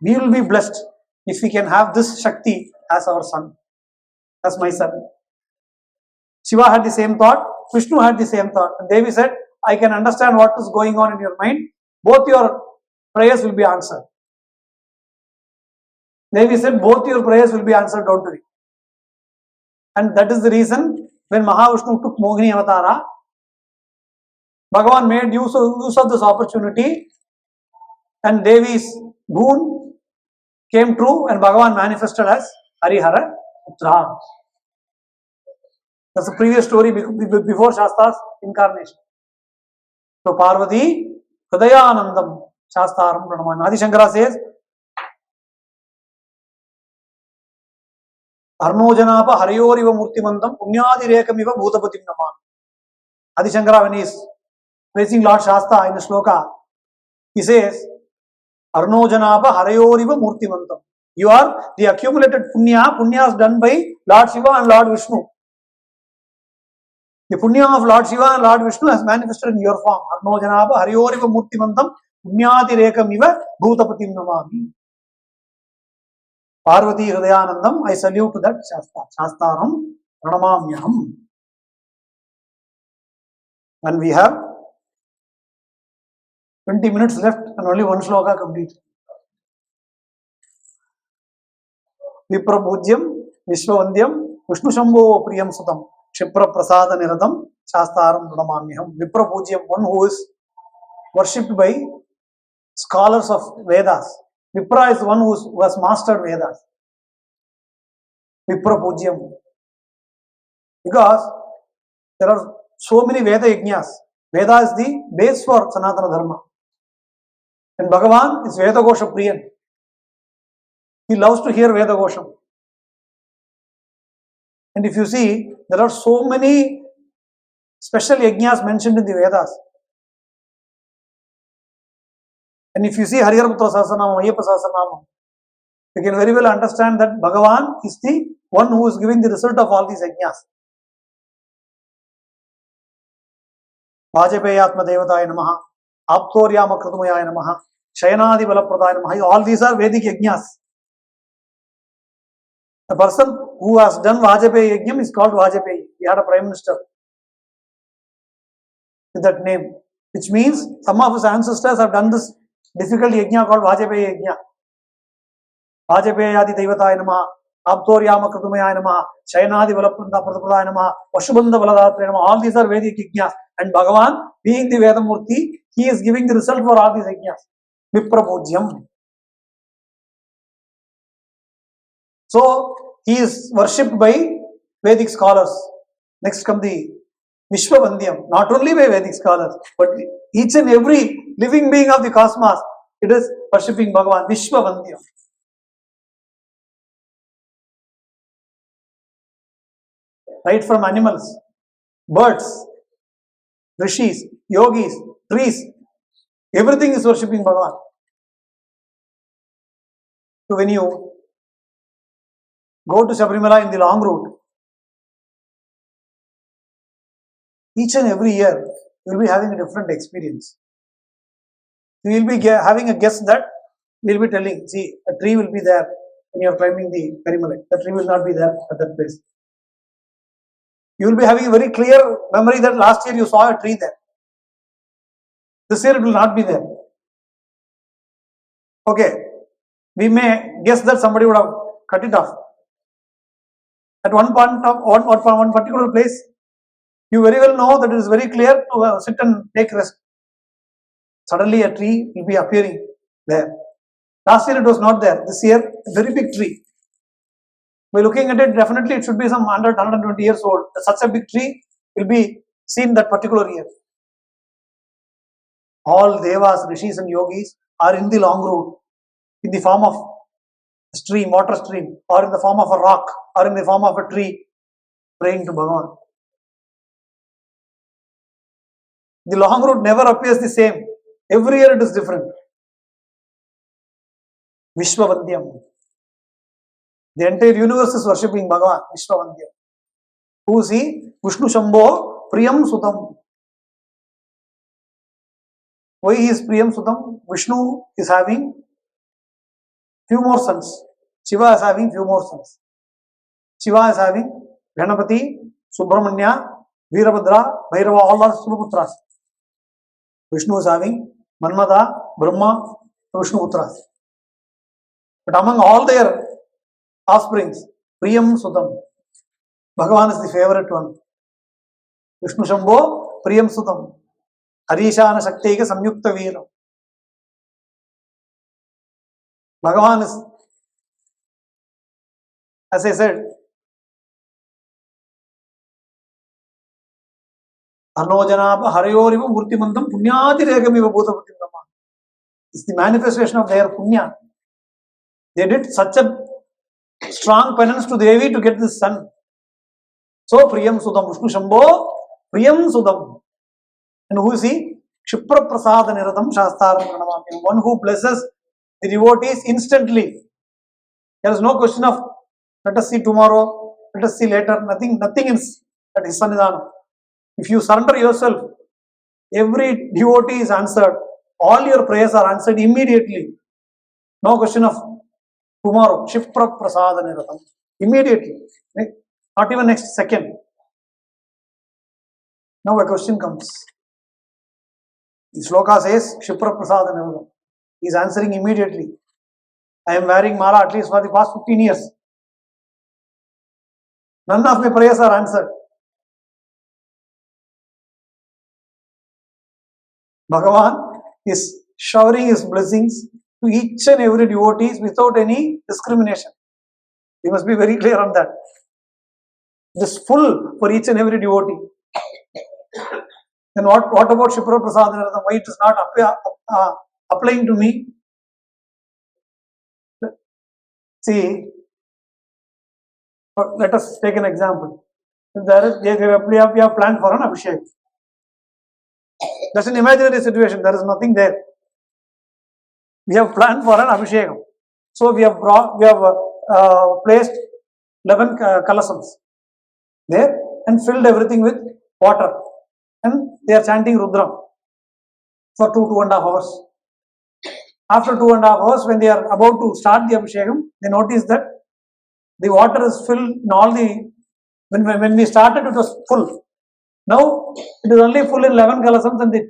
we will be blessed if we can have this Shakti as our son, as my son. Shiva had the same thought, Vishnu had the same thought. And Devi said, I can understand what is going on in your mind. Both your prayers will be answered. Devi said, both your prayers will be answered, don't worry. And that is the reason when Mahavishnu took Mohini Avatara, Bhagavan made use of this opportunity and Devi's boon came true and Bhagavan manifested as Harihara Putra. That's the previous story before Shasta's incarnation. So Parvati Hridayanandam Shastaram Pranamami. Adi Shankara says, Arnojanapa Hariyoriva Murtimantam Punyadi Rekamiva Bhutapatim Naman. Adi Shankara, when he is praising Lord Shasta in the shloka, he says, Arnojanapa Hariyoriva Murtimantam. You are the accumulated punyas done by Lord Shiva and Lord Vishnu. The punya of Lord Shiva and Lord Vishnu has manifested in your form. Arnojanapa Hariyoriva Murtimantam Punyadi Rekamiva Bhutapatim Namami. Parvati Hridayanandam, I salute to that Shasta. Shastaram Pranamamyaham. And we have 20 minutes left and only one shloka complete. Viprabhudyam, Vishwavandyam, Vishnu Shambho Priyam Sutam, Kshipra Prasada Niradam, Shastaram Pranamamyaham. Viprabhudyam, one who is worshipped by scholars of Vedas. Vipra is one who has mastered Vedas. Vipra Pudyam. Because there are so many Veda Yajnas. Veda is the base for Sanatana Dharma. And Bhagavan is Veda Gosha Priyan. He loves to hear Veda Gosham. And if you see, there are so many special Yajnas mentioned in the Vedas. And if you see Hariharaputra Sahasranamam, Ayyappa Sahasranamam, you can very well understand that Bhagavan is the one who is giving the result of all these yajnas. Vajapayatma Devataya Namaha, Aptoryama Kratumaya Namaha, Shayanadi Balapradaya Namaha. All these are Vedic yajnas. The person who has done Vajapaya Yajnam is called Vajapaya. He had a prime minister with that name. Which means some of his ancestors have done this difficult yajna called Vajapaya Yajna. Vajapayadi Devataya Namaha, Aptoryama Kratumaya Namaha, Shayanadi Balapradaya Namaha, Vashubandha Baladatre Namaha. All these are Vedic yajnas. And Bhagavan, being the Vedamurti, he is giving the result for all these yajnas. Viprabhudyam. So, he is worshipped by Vedic scholars. Next come the Vishwavandyam. Not only by Vedic scholars, but each and every living being of the cosmos, it is worshipping Bhagavan. Vishwavandyam. Right from animals, birds, rishis, yogis, trees, everything is worshipping Bhagavan. So when you go to Sabarimala in the long route, each and every year you will be having a different experience. You will be having a guess that we will be telling, see, a tree will be there when you are climbing the Sabarimala. The tree will not be there at that place. You will be having a very clear memory that last year you saw a tree there. This year it will not be there. Okay, we may guess that somebody would have cut it off. At one particular place, you very well know that it is very clear to sit and take rest. Suddenly a tree will be appearing there. Last year it was not there. This year, a very big tree. By looking at it, definitely it should be some 100, 120 years old. Such a big tree will be seen that particular year. All devas, rishis and yogis are in the long route, in the form of a stream, water stream, or in the form of a rock, or in the form of a tree, praying to Bhagavan. The long route never appears the same. Every year it is different. Vishwavandyam. The entire universe is worshipping Bhagavan, Vishwavandyam. Who is he? Vishnu Shambho Priyam Sutam. Why he is Priyam Sutam? Vishnu is having few more sons. Shiva is having few more sons. Shiva is having Ganapati, Subramanya, Veerabhadra, Bhairava, all are Subhaputras. Vishnu is having Manmada, Brahma, Vishnu Putras. But among all their offsprings, Priyam Sutam. Bhagavan is the favorite one. Vishnu Shambho Priyam Sutam. Harishana Shaktika Samyukta Veeram. Bhagavan is, as I said, Arnojanaba Harayoriva Murtimandam Punyati Regamiva Bhutapati Brahma. It's the manifestation of their punya. They did such a strong penance to Devi to get this son. So Priyam Sudam, Vishnu Shambho Priyam Sudam. And who is he? Kshipra Prasada Niratam Shastaram Pranamami. One who blesses the devotees instantly. There is no question of let us see tomorrow, let us see later. Nothing is at his Sannidhanam. If you surrender yourself, every devotee is answered. All your prayers are answered immediately. No question of tomorrow. Kshipra Prasada Niratam. Immediately. Not even next second. Now a question comes. The sloka says, Kshipra Prasada Niratam. He is answering immediately. I am wearing mala at least for the past 15 years. None of my prayers are answered. Bhagavan is showering his blessings to each and every devotee without any discrimination. We must be very clear on that. It is full for each and every devotee. Then what about Kshipra Prasada? Why it is not applying to me? See, let us take an example. We have planned for an Abhishek. That's an imaginary situation. There is nothing there. We have planned for an Abhishekam. So we have placed 11 kalasams there and filled everything with water. And they are chanting Rudram for 2.5 hours. After 2.5 hours, when they are about to start the Abhishekam, they notice that the water is filled in all the. When we started, it was full. Now it is only full in 11 kalasams and the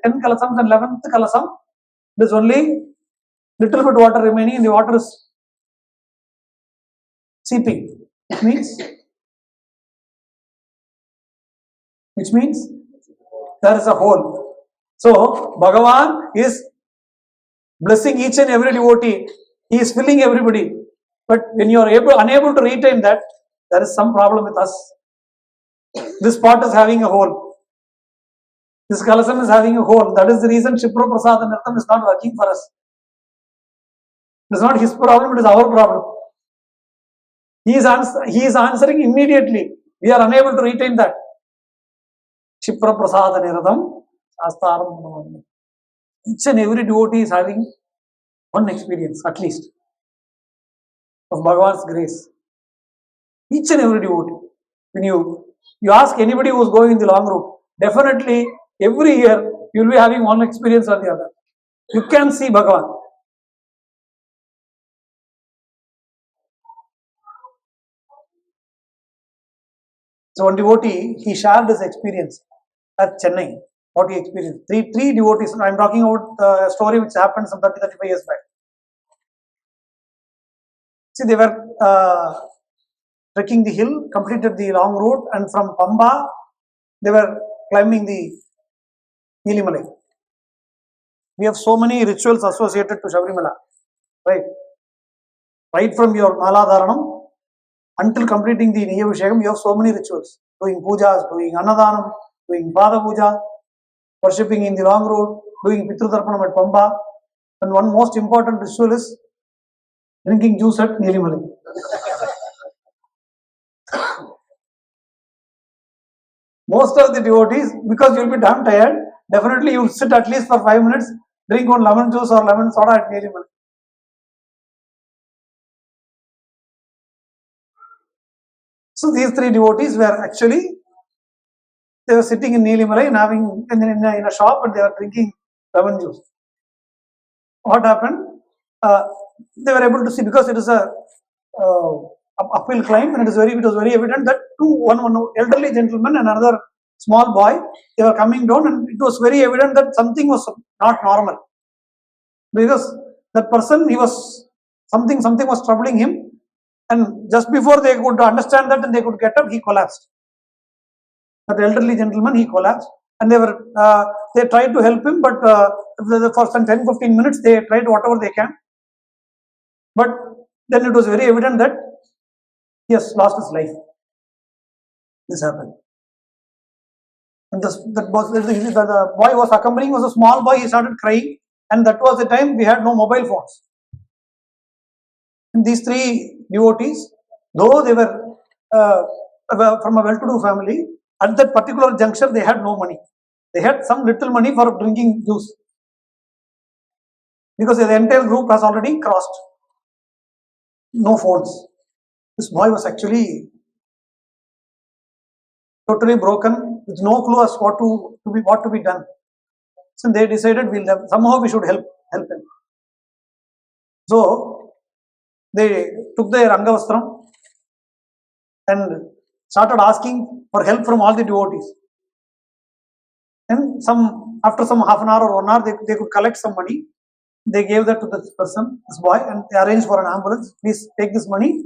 10 kalasams and 11th kalasam. There is only little bit water remaining and the water is seeping. Which means there is a hole. So Bhagavan is blessing each and every devotee. He is filling everybody. But when you are unable to retain that, there is some problem with us. This pot is having a hole. This kalasam is having a hole. That is the reason Kshipra Prasada Nirtam is not working for us. It is not his problem, it is our problem. He is answering immediately. We are unable to retain that. Kshipra Prasada Niratam Shastaram. Each and every devotee is having one experience at least of Bhagavan's grace. Each and every devotee. When you ask anybody who is going in the long route, definitely every year you will be having one experience or the other. You can see Bhagavan. So one devotee, he shared his experience at Chennai. What he experienced. Three devotees. I am talking about the story which happened some 30-35 years back. See, they were trekking the hill, completed the long route, and from Pamba, they were climbing the Nilimalai. We have so many rituals associated to Sabarimala, right? Right from your Mala Dharanam until completing the Niyavishekam, you have so many rituals. Doing pujas, doing Annadanam, doing Pada Puja, worshipping in the long road, doing Pitru Tarpanam at Pamba. And one most important ritual is drinking juice at Nilimalai. Most of the devotees, because you will be damn tired, definitely you will sit at least for 5 minutes, drink one lemon juice or lemon soda at Nilimalai. So these three devotees were actually, they were sitting in Nilimalai and having in a shop and they were drinking lemon juice. What happened? They were able to see, because it is a uphill climb, and it was very evident that one elderly gentleman and another small boy, they were coming down, and it was very evident that something was not normal, because that person, he was something was troubling him, and just before they could understand that and they could get up, he collapsed. That elderly gentleman, he collapsed, and they tried to help him, but for some 10-15 minutes they tried whatever they can, but then it was very evident that he has lost his life. This happened. And the boy was accompanying was a small boy. He started crying, and that was the time we had no mobile phones. And these three devotees, though they were from a well-to-do family, at that particular juncture they had no money. They had some little money for drinking juice, because the entire group has already crossed. No phones. This boy was actually totally broken, with no clue as what to be done. So they decided somehow we should help him. So they took their Angavastram and started asking for help from all the devotees. And after some half an hour or 1 hour, they could collect some money. They gave that to this person, this boy, and they arranged for an ambulance. Please take this money.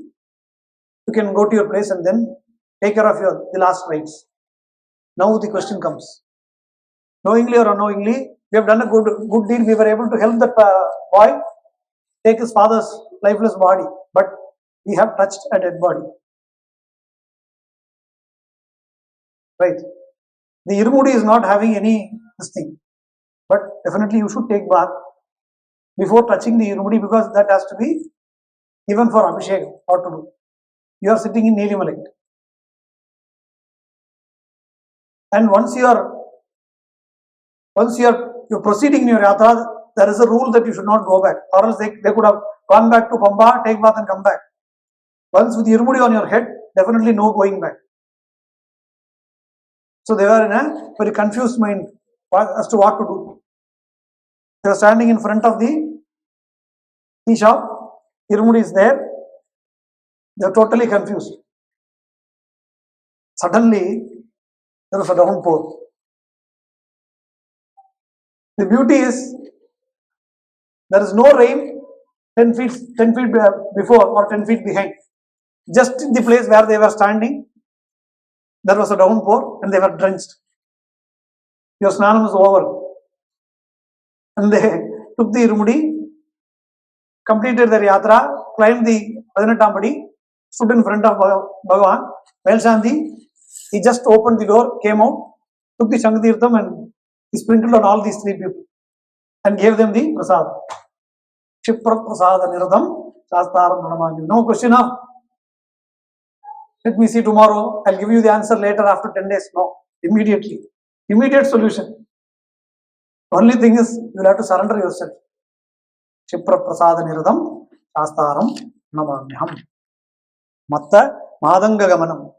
You can go to your place and then take care of the last rites. Now the question comes. Knowingly or unknowingly, we have done a good deed. We were able to help that boy take his father's lifeless body, but we have touched a dead body. Right? The Irumudi is not having any this thing, but definitely you should take bath before touching the Irumudi, because that has to be even for Abhishek, what to do. You are sitting in Nilimalai, and once you are proceeding in your yatra, there is a rule that you should not go back, or else they could have gone back to Pamba, take bath and come back. Once with the Irumudi on your head, definitely no going back. So they were in a very confused mind as to what to do. They were standing in front of the tea shop. Irumudi is there. They are totally confused. Suddenly, there was a downpour. The beauty is, there is no rain 10 feet before or 10 feet behind. Just in the place where they were standing, there was a downpour and they were drenched. Your Saranam was over. And they took the Irumudi, completed their yatra, climbed the Padanatambadi, stood in front of Bhagavan. Shanti, he just opened the door, came out, took the Shankatirtham and he sprinkled on all these three people and gave them the prasad. Shipra prasada niradam shastaram namamanyu. No question of, let me see tomorrow, I'll give you the answer later after 10 days. No, immediately. Immediate solution. Only thing is, you will have to surrender yourself. Shipra prasada niradam shastaram namamyaham. Matta madanga gamanam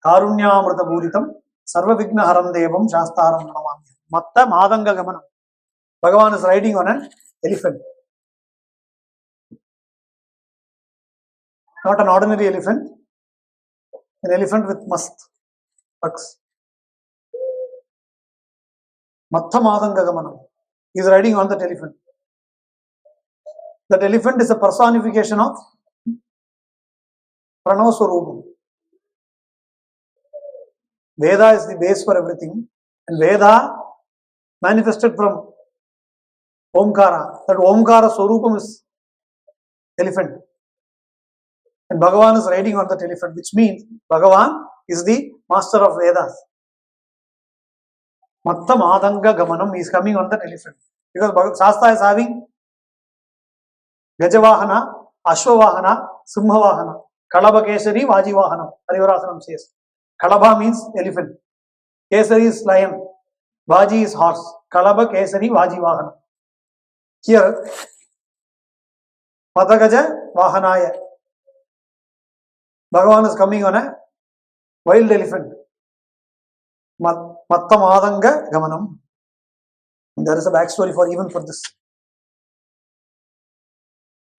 karunyamrita bhuritam sarva vigna haram devam shastaram namamyaham. Matta madanga gamanam. Bhagavan is riding on an elephant. Not an ordinary elephant. An elephant with mast bucks. Matta madanga gamanam. He is riding on that elephant. That elephant is a personification of Pranava Swarupam. Veda is the base for everything, and Veda manifested from Omkara. That Omkara Swarupam is elephant, and Bhagavan is riding on that elephant, which means Bhagavan is the master of Vedas. Matta Madanga Gamanam, he is coming on that elephant, because Shasta is having Gajavahana, Ashwavahana, Simhavahana, Kalaba Kesari, Vajivahanam. Harivarasanam says. Kalaba means elephant. Kesari is lion. Vaji is horse. Kalaba Kesari, Vajivahana. Here, Matagaja Vahanaya. Bhagavan is coming on a wild elephant. Mattamadanga Gamanam. There is a backstory for even for this.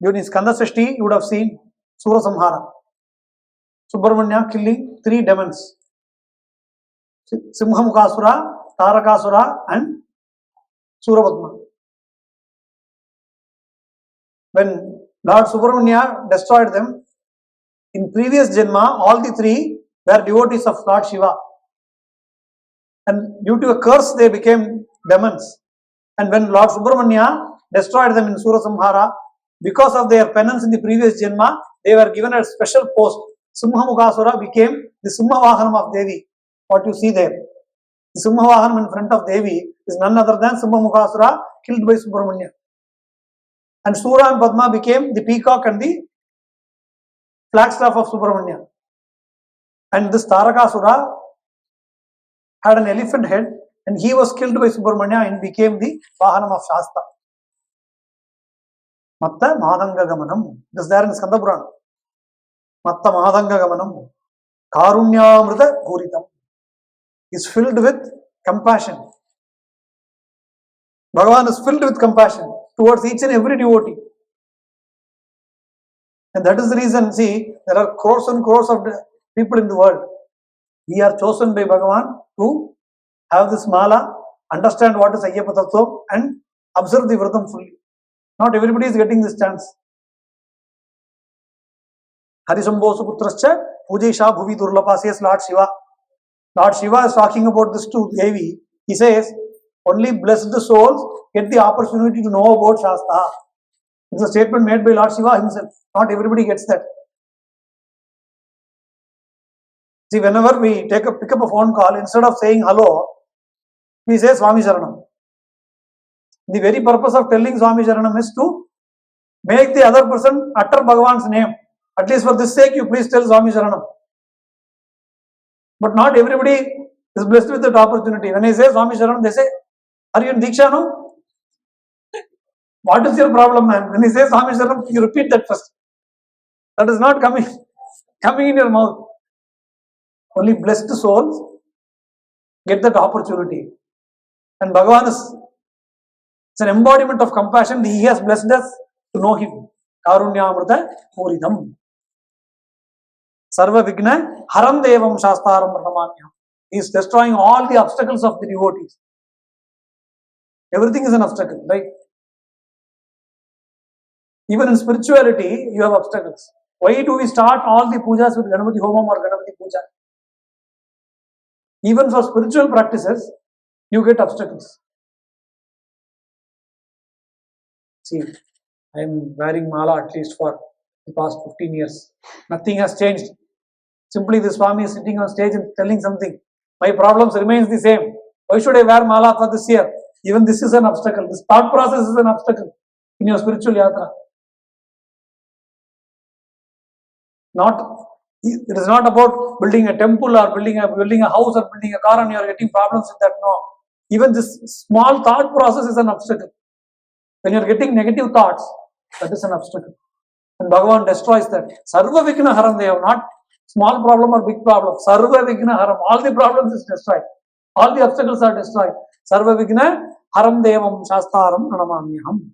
During Skanda Sashti, you would have seen Sura Samhara. Subramanya killing 3 demons. Simhamukasura, Tarakasura and Surabhadma. When Lord Subramanya destroyed them, in previous Janma, all the 3 were devotees of Lord Shiva. And due to a curse, they became demons. And when Lord Subramanya destroyed them in Sura Samhara, because of their penance in the previous Janma, they were given a special post. Simhamukasura became the Simhavahanam of Devi. What you see there. The Simhavahanam in front of Devi is none other than Simhamukasura killed by Subramanya. And Sura and Padma became the peacock and the flagstaff of Subramanya. And this Tarakasura had an elephant head and he was killed by Subramanya and became the Vahanam of Shasta. Matta Madanga Gamanam. This is there in Skanda Purana. Matta Madanga Gamanam. Karunyamrita Puritam. Is filled with compassion. Bhagavan is filled with compassion towards each and every devotee. And that is the reason, see, there are crores and crores of people in the world. We are chosen by Bhagavan to have this mala, understand what is Ayyappa Tattvam and observe the Vratam fully. Not everybody is getting this chance. Harisambho Suputrascha Pujaisha Bhuvi Durlapa says Lord Shiva. Lord Shiva is talking about this to Devi. He says, only blessed souls get the opportunity to know about Shasta. It's a statement made by Lord Shiva himself. Not everybody gets that. See, whenever we pick up a phone call, instead of saying hello, we say Swami Saranam. The very purpose of telling Swami Saranam is to make the other person utter Bhagavan's name. At least for this sake, you please tell Swami Saranam. But not everybody is blessed with that opportunity. When I say Swami Saranam, they say, are you in Diksha now? What is your problem, man? When he says Swami Saranam, you repeat that first. That is not coming in your mouth. Only blessed souls get that opportunity. And Bhagavan is an embodiment of compassion. He has blessed us to know him. Karunyamrita Puridam. Sarva Vigna Haram Devam Shastaram Pranamanyam. He is destroying all the obstacles of the devotees. Everything is an obstacle, right? Even in spirituality, you have obstacles. Why do we start all the pujas with Ganapati Homam or Ganapati Puja? Even for spiritual practices, you get obstacles. See, I am wearing mala at least for the past 15 years. Nothing has changed. Simply the Swami is sitting on stage and telling something. My problems remains the same. Why should I wear mala for this year? Even this is an obstacle. This thought process is an obstacle in your spiritual yatra. It is not about building a temple or building a house or building a car and you are getting problems with that. No. Even this small thought process is an obstacle. When you are getting negative thoughts, that is an obstacle. And Bhagavan destroys that. Sarva Vigna Haram Devam, not small problem or big problem. Sarva Vigna Haram. All the problems is destroyed. All the obstacles are destroyed. Sarva Vigna Haram Devam Shastaram Pranamanyam.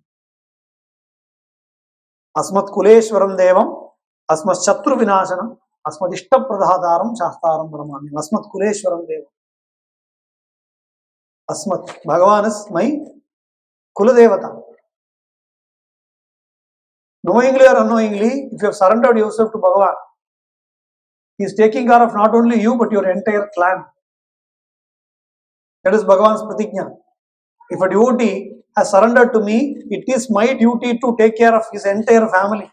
Asmat Kuleshwaram Devam. Asmat Chatru Vinashanam. Asmat Ishta Pradhadaram Shastaram Pranamanyam. Asmat Kuleshwaram Devam. Asmat. Bhagavan is my Kuladevata. Knowingly or unknowingly, if you have surrendered yourself to Bhagavan, he is taking care of not only you but your entire clan. That is Bhagavan's pratigna. If a devotee has surrendered to me, it is my duty to take care of his entire family.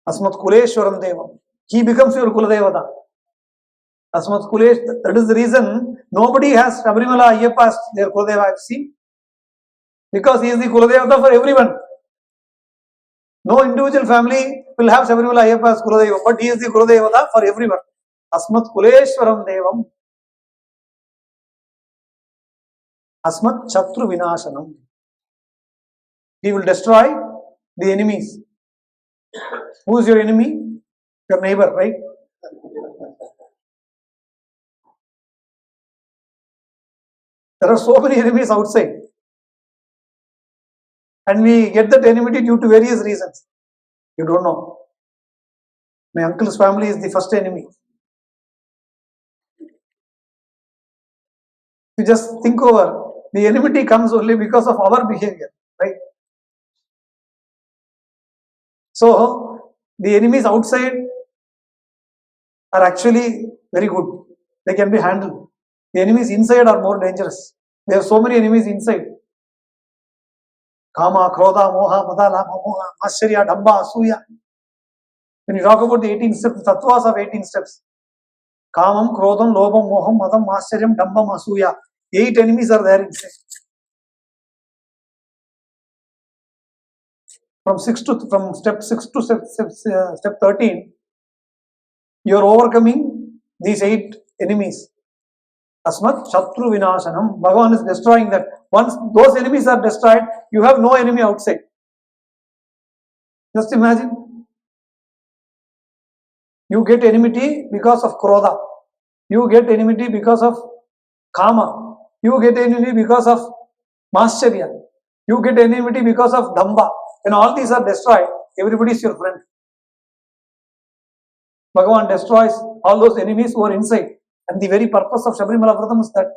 Asmat Kuleshwaram Devam. He becomes your Kuladevata. Asmat Kulesh, that is the reason nobody has Sabarimala Ayyappa as their Kuladeva. I've seen. Because he is the Kuladevata for everyone. No individual family will have Sabarimala Ayyappa as Kuladeva, but he is the Kuladevata for everyone. Asmat Kuleshwaram Devam. Asmat Chatru Vinashanam. He will destroy the enemies. Who is your enemy? Your neighbor, right? There are so many enemies outside. And we get that enmity due to various reasons. You don't know. My uncle's family is the first enemy. You just think over. The enmity comes only because of our behavior, right? So, the enemies outside are actually very good. They can be handled. The enemies inside are more dangerous. There are so many enemies inside. Kama, Krodha, Moha, Mandala, Moha, Ascharya, Damba, Asuya. When you talk about the 18 steps, the tattvas of 18 steps, Kamam, Krodham, Lobham, Moham, Madam, Ascharya, Dambam, Asuya. 8 enemies are there inside. From step 6 to step 13, you are overcoming these 8 enemies. Asmat Shatru Vinashanam. Bhagavan is destroying that. Once those enemies are destroyed, you have no enemy outside. Just imagine. You get enmity because of Krodha. You get enmity because of Kama. You get enmity because of Mascharya. You get enmity because of Damba. When all these are destroyed, everybody is your friend. Bhagavan destroys all those enemies who are inside. And the very purpose of Sabarimala Vratam is that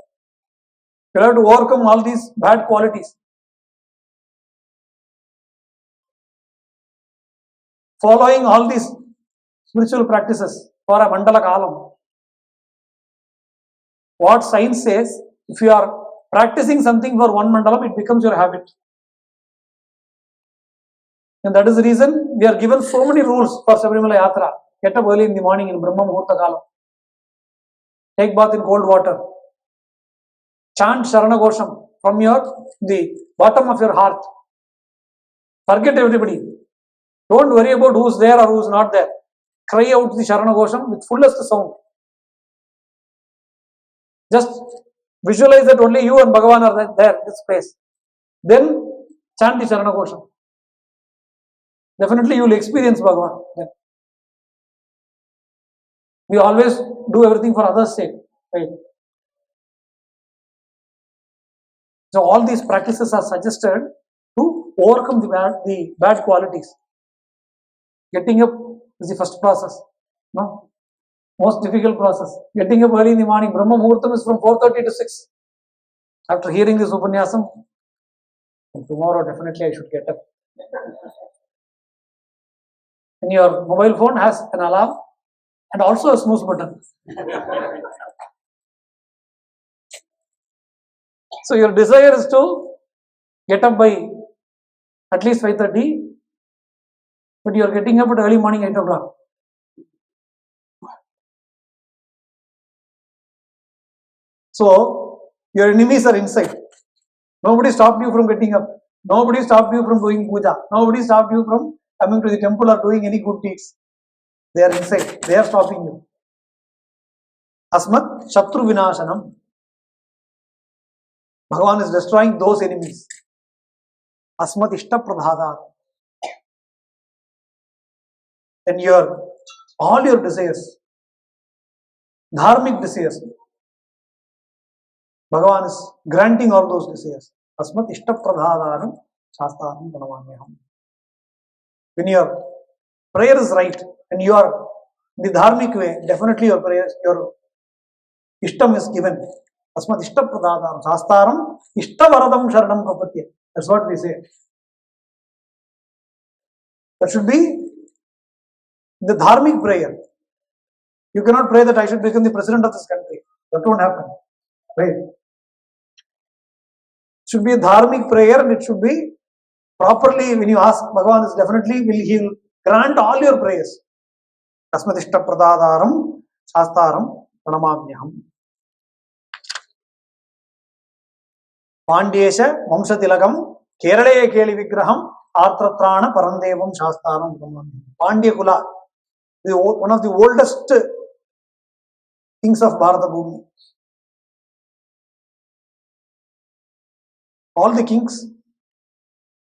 you have to overcome all these bad qualities. Following all these spiritual practices for a Mandala Kaalam. What science says, if you are practicing something for one Mandalam, it becomes your habit. And that is the reason we are given so many rules for Sabarimala Yatra. Get up early in the morning in Brahma Muhurta Kaalam. Take bath in cold water. Chant Sharana Gosham from the bottom of your heart. Forget everybody. Don't worry about who's there or who's not there. Cry out the Sharana Gosham with fullest sound. Just visualize that only you and Bhagavan are there in this place. Then chant the Sharana Gosham. Definitely you will experience Bhagavan then. We always do everything for others' sake. Right? So all these practices are suggested to overcome the bad qualities. Getting up is the first process. No? Most difficult process. Getting up early in the morning. Brahma Muhurtam is from 4:30 to 6. After hearing this Upanyasam, tomorrow definitely I should get up. And your mobile phone has an alarm and also a snooze button. So your desire is to get up by at least 5:30, but you are getting up at early morning 8 o'clock. So your enemies are inside. Nobody stopped you from getting up. Nobody stopped you from doing puja. Nobody stopped you from coming to the temple or doing any good deeds. They are inside. They are stopping you. Asmat Shatru Vinashanam. Bhagavan is destroying those enemies. Asmat Ishta Pradhadar. And all your desires, Dharmic desires, Bhagavan is granting all those desires. Asmat Ishta Pradhadaram Shastaram Pranamanyam. When your prayer is right and you are the Dharmic way, definitely your prayers, your Ishtam is given. Asmat Ishta Pradhadaram Shastaram Ishta Varadam Saranam Prapatya. That's what we say. That should be the Dharmic prayer. You cannot pray that I should become the president of this country. That won't happen. Right? It should be a Dharmic prayer and it should be properly, when you ask, Bhagavan is definitely, he will grant all your prayers. Tasmadishta Pradadaram Shastaram Pranamamyaham. Pandyesha Vamshatilakam Kerale Keli Vigraham, Artratrana Parandevam Shastanam Brahman. Pandya Kula, one of the oldest kings of Bharata Bhumi. All the kings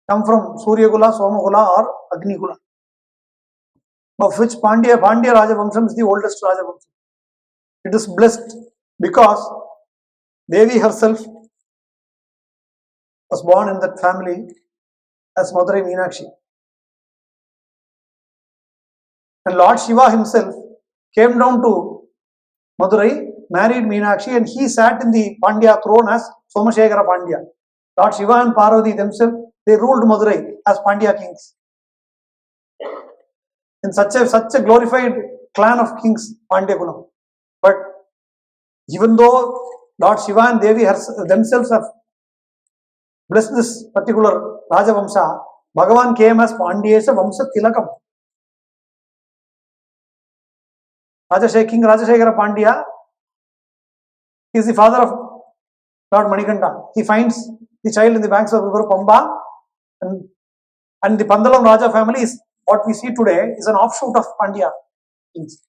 come from Surya Kula, Soma Kula or Agni Kula, of which Pandya Rajavamsam is the oldest Rajavamsam. It is blessed because Devi herself was born in that family as Madurai Meenakshi. And Lord Shiva himself came down to Madurai, married Meenakshi, and he sat in the Pandya throne as Somashekara Pandya. Lord Shiva and Parvati themselves, they ruled Madurai as Pandya kings. In such a glorified clan of kings, Pandya Kulam. But even though Lord Shiva and Devi themselves have blessed this particular Rajavamsa, Bhagavan came as Pandyesa Vamsa Tilakam. King Rajashekara Pandya is the father of Lord Manikanta. He finds the child in the banks of river Pamba, and the Mandalam Raja family is what we see today is an offshoot of Pandya kings.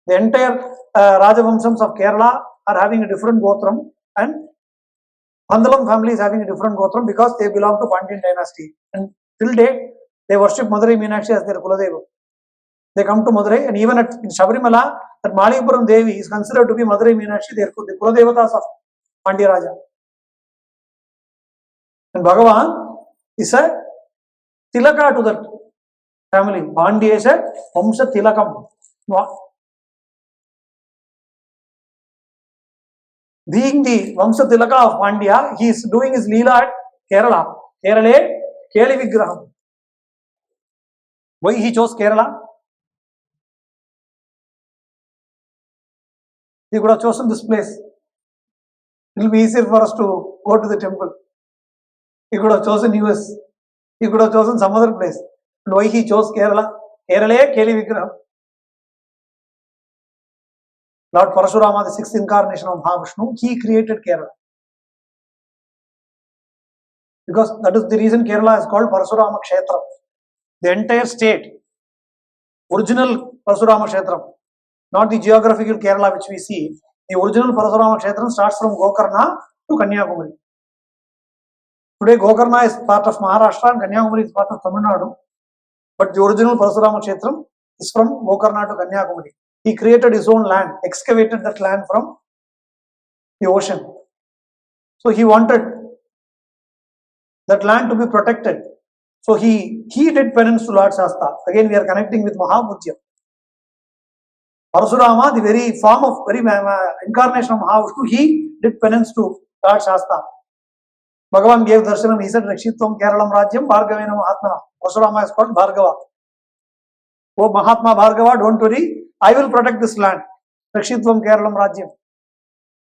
The entire Rajavamsams of Kerala are having a different Gotram, and Mandalam family is having a different Gotram because they belong to Pandyan dynasty. And till date, they worship Madurai Meenakshi as their Kuladeva. They come to Madurai, and even in Sabarimala, that Malipuram Devi is considered to be Madurai Meenakshi, the Kuladevatas of Pandya Raja. And Bhagavan is a Tilaka to that family. Pandya is a Vamsa Tilakam. Being the Vamsa Tilaka of Pandya, he is doing his Leela at Kerala. Kerale Keli Vigraham. Why he chose Kerala? He could have chosen this place. It will be easier for us to go to the temple. He could have chosen US. He could have chosen some other place. And why he chose Kerala? Kerale Keli Vigraham. Lord Parashurama, the sixth incarnation of Mahavishnu, he created Kerala. Because that is the reason Kerala is called Parashurama Kshetra. The entire state, original Parashurama Kshetra, not the geographical Kerala which we see. The original Parashurama Kshetra starts from Gokarna to Kanyakumari. Today Gokarna is part of Maharashtra and Kanyakumari is part of Tamil Nadu. But the original Parashurama Kshetra is from Gokarna to Kanyakumari. He created his own land, excavated that land from the ocean. So he wanted that land to be protected. So he did penance to Lord Shasta. Again, we are connecting with Mahabhujya. Parasurama, the very form of very incarnation of Mahavishnu, he did penance to Lord Shasta. Bhagavan gave darshanam. He said, Rakshitvam Keralam Rajyam Bhargavena Mahatma. Parasurama is called Bhargava. Oh Mahatma Bhargava, don't worry, I will protect this land. Rakshitvam Keralam Rajyam.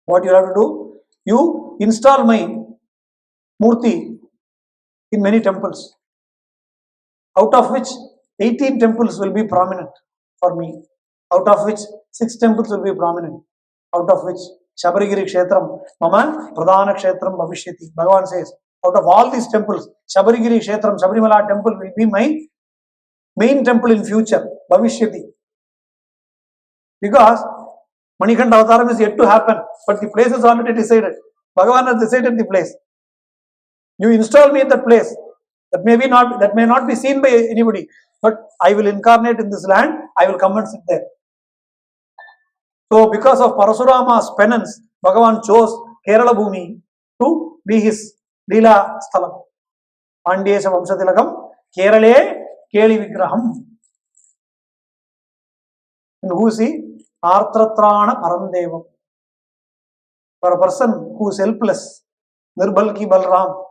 What you have to do? You install my Murti in many temples, out of which 18 temples will be prominent for me, out of which 6 temples will be prominent, out of which Shabarigiri Kshetram, Mama Pradhana Kshetram Bhavishyati. Bhagavan says, out of all these temples, Shabarigiri Kshetram, Sabarimala temple will be my main temple in future, Bhavishyati. Because Manikanta Avataram is yet to happen, but the place is already decided. Bhagavan has decided the place. You install me at that place. That may not be seen by anybody, but I will incarnate in this land. I will come and sit there. So, because of Parasurama's penance, Bhagavan chose Kerala Bhumi to be his Leela Sthalam. Pandyesa Vamsatilakam, Kerale Keli Vigraham. And who is he? Artratrana Parandevam. For a person who is helpless, Nirbal ki Balram.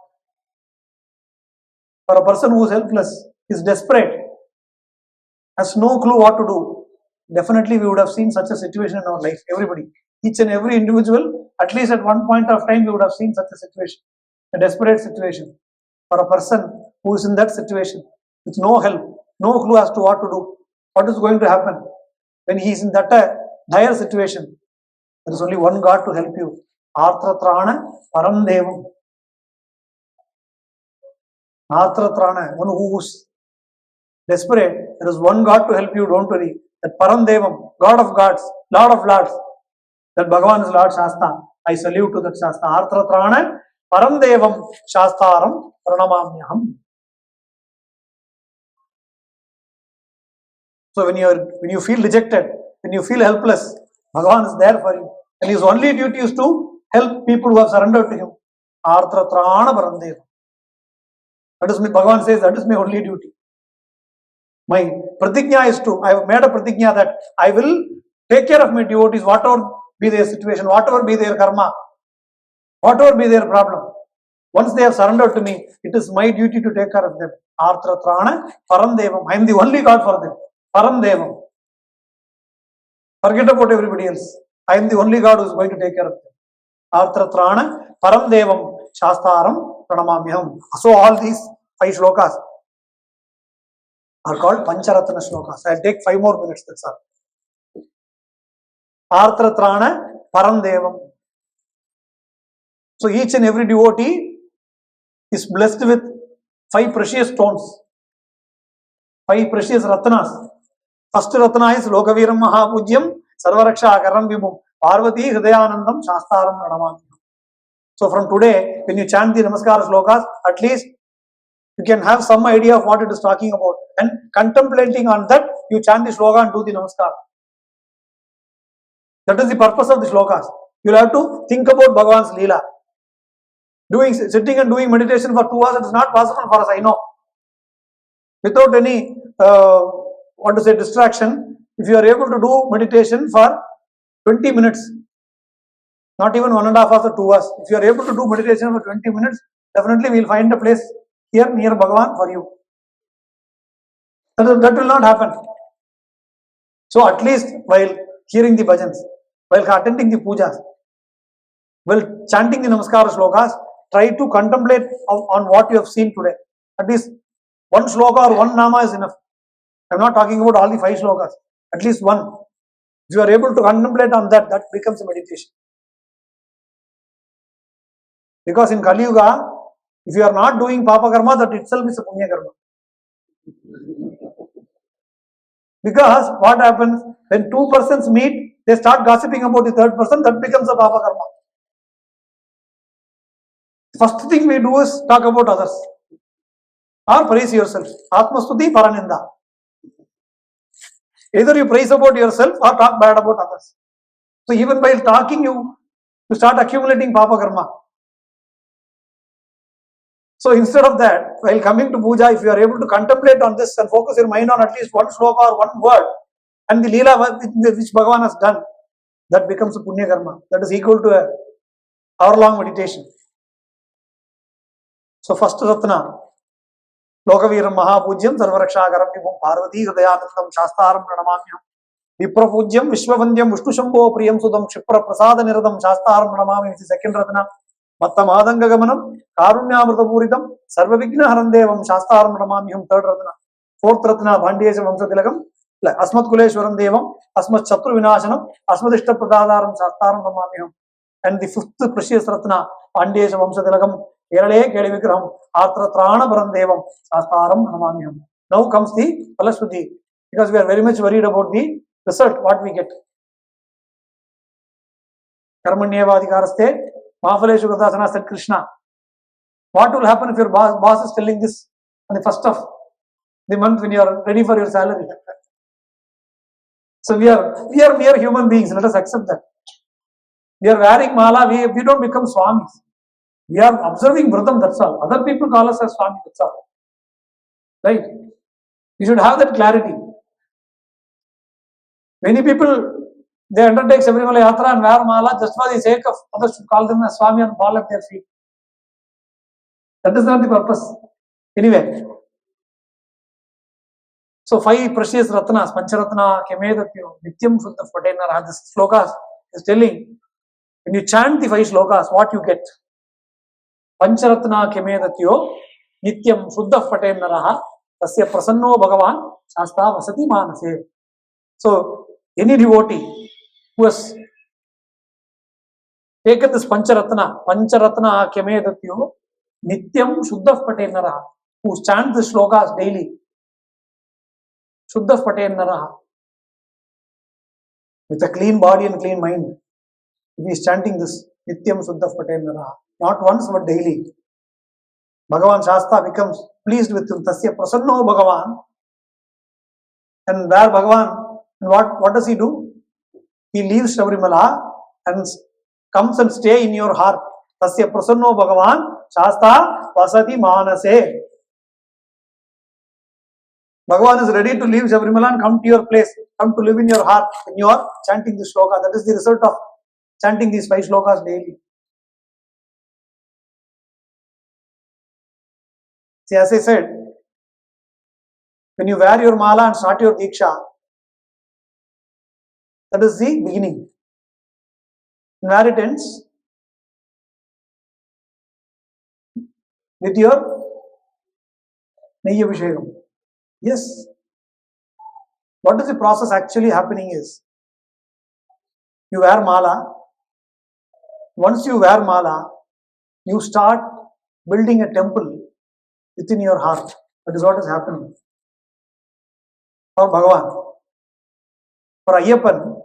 For a person who is helpless, is desperate, has no clue what to do, definitely we would have seen such a situation in our life. Everybody, each and every individual, at least at one point of time, we would have seen such a situation, a desperate situation. For a person who is in that situation, with no help, no clue as to what to do, what is going to happen, when he is in that dire situation, there is only one God to help you. Artratrana Parandevam. Arthratrana, one who's desperate. There is one God to help you, don't worry. That Param Devam, God of gods, Lord of lords, that Bhagavan is Lord Shasta. I salute to that Shasta. Arthratrana, Param Devam, Shastaram, Pranamamyaham. So when you feel rejected, when you feel helpless, Bhagavan is there for you. And his only duty is to help people who have surrendered to him. Arthratrana Param Devam. That is me, Bhagavan says, that is my only duty. My pratigna is to, I have made a pratigna that I will take care of my devotees, whatever be their situation, whatever be their karma, whatever be their problem. Once they have surrendered to me, it is my duty to take care of them. Arthratrana Param Devam. I am the only God for them. Param Devam. Forget about everybody else. I am the only God who is going to take care of them. Arthratrana Param Devam Shastaram Pranamamyaham. So all these 5 shlokas are called Pancharatna shlokas. I will take 5 more minutes, that's all. Arthratrana Param Devam. So each and every devotee is blessed with 5 precious stones, 5 precious ratnas. First ratna is Lokaviram Mahapujyam Sarvaraksha Akaram Vibhum Parvati Hridayanandam Shastaram Pranamamyaham. So from today, when you chant the Namaskara shlokas, at least you can have some idea of what it is talking about. And contemplating on that, you chant the shloka and do the Namaskara. That is the purpose of the shlokas. You will have to think about Bhagavan's Leela. Sitting and doing meditation for 2 hours, it is not possible for us, I know. Without any, distraction, if you are able to do meditation for 20 minutes, not even 1.5 hours or 2 hours, if you are able to do meditation for 20 minutes, definitely we will find a place here near Bhagavan for you. That will not happen. So at least while hearing the bhajans, while attending the pujas, while chanting the Namaskara shlokas, try to contemplate on what you have seen today. At least 1 shloka or 1 nama is enough. I am not talking about all the 5 shlokas. At least 1. If you are able to contemplate on that, that becomes a meditation. Because in Kalyuga, if you are not doing papa karma, that itself is a punya karma. Because what happens, when 2 persons meet, they start gossiping about the 3rd person, that becomes a papa karma. First thing we do is talk about others. Or praise yourself. Atmastuti Paraninda. Either you praise about yourself or talk bad about others. So even while talking, you start accumulating papa karma. So instead of that, while coming to puja, if you are able to contemplate on this and focus your mind on at least 1 shloka or 1 word, and the leela which Bhagavan has done, that becomes a punya karma. That is equal to a hour-long meditation. So first ratna, Lokaviram Mahapujyam Sarvaraksha Vibhum Parvati Hridayanandam Shastaram Pranamamyaham. Viprapujyam Vishwavandyam Vishnushambho Priyam Sudam Kshipra Prasada Niradam Shastaram Pranamamyaham is the second ratna. Mattamadanga Gamanam Karunyamrita Sarvavigna Harandevam Shastaram Pranamamyaham, third ratna. Fourth ratna Pandya Vamsatilakam Asmat Kuleshwaram Devam Asmat Chatru Vinashanam Asmat Ishta Pradadaram Shastaram Pranamamyaham. And the 5th precious ratna Pandya Vamsatilakam Erale Keli Vigraham Arthratrana Param Devam Shastaram Pranamamyaham. Now comes the Palashruti, because we are very much worried about the result, what we get. Karmanyevadhikaraste Mahaphaleshu Gadasana said Krishna. What will happen if your boss is telling this on the 1st of the month when you are ready for your salary? So we are mere human beings, let us accept that. We are wearing mala, we don't become swamis. We are observing Vratam, that's all. Other people call us as Swami, that's all. Right? You should have that clarity. Many people, they undertake Sabarimala Yatra and wear mala just for the sake of others should call them as Swami and fall at their feet. That is not the purpose. Anyway. So 5 precious ratnas, Pancharatna, Kemedatyo, Nityam Shuddha Patenara. This slokas is telling, when you chant the 5 slokas, what you get. Pancharatna Kemedatyo, Nityam Shuddha Patenara, Tasya Prasanno Bhagavan, Shasta Vasati Manase. So, any devotee who has taken this Pancharatna Kemedatyo, Nityam Shuddha Patenara, who chant the shlokas daily, Shuddha Paten Naraha, with a clean body and clean mind, if he is chanting this, Nityam Shuddha Paten Naraha, not once but daily, Bhagavan Shasta becomes pleased with him. Tasya Prasanno Bhagavan. And where Bhagavan, what does he do? He leaves Sabarimala and comes and stay in your heart. Tasya Prasanno Bhagavan Shasta Vasati Manase. Bhagavan is ready to leave Sabarimala and come to your place, come to live in your heart when you are chanting this shloka. That is the result of chanting these 5 shlokas daily. See, as I said, when you wear your mala and start your diksha, that is the beginning. And where it ends? With your Neyyabhishekam. Yes. What is the process actually happening is, you wear mala. Once you wear mala, you start building a temple within your heart. That is what is happening. For Bhagavan, for Ayyappan,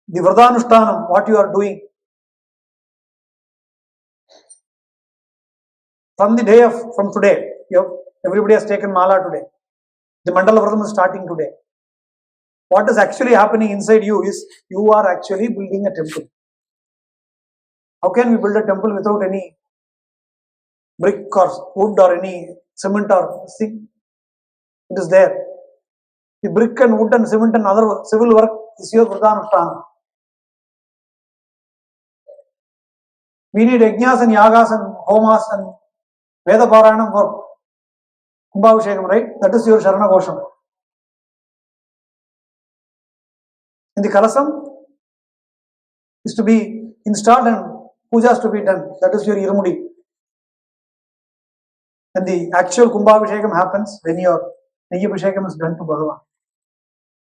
the Vradanushtanam, what you are doing, from today, everybody has taken mala today. The Mandala Vradam is starting today. What is actually happening inside you is, you are actually building a temple. How can we build a temple without any brick or wood or any cement or thing? It is there. The brick and wood and cement and other civil work is your Vradanushtanam. We need yajnas and yagas and homas and Veda Parayanam for Kumbhabhishekam, right? That is your Sharana Ghosham. And the Kalasam is to be installed and pujas to be done. That is your Irumudi. And the actual Kumbhabhishekam happens when your Neyyabhishekam is done to Bhagavan.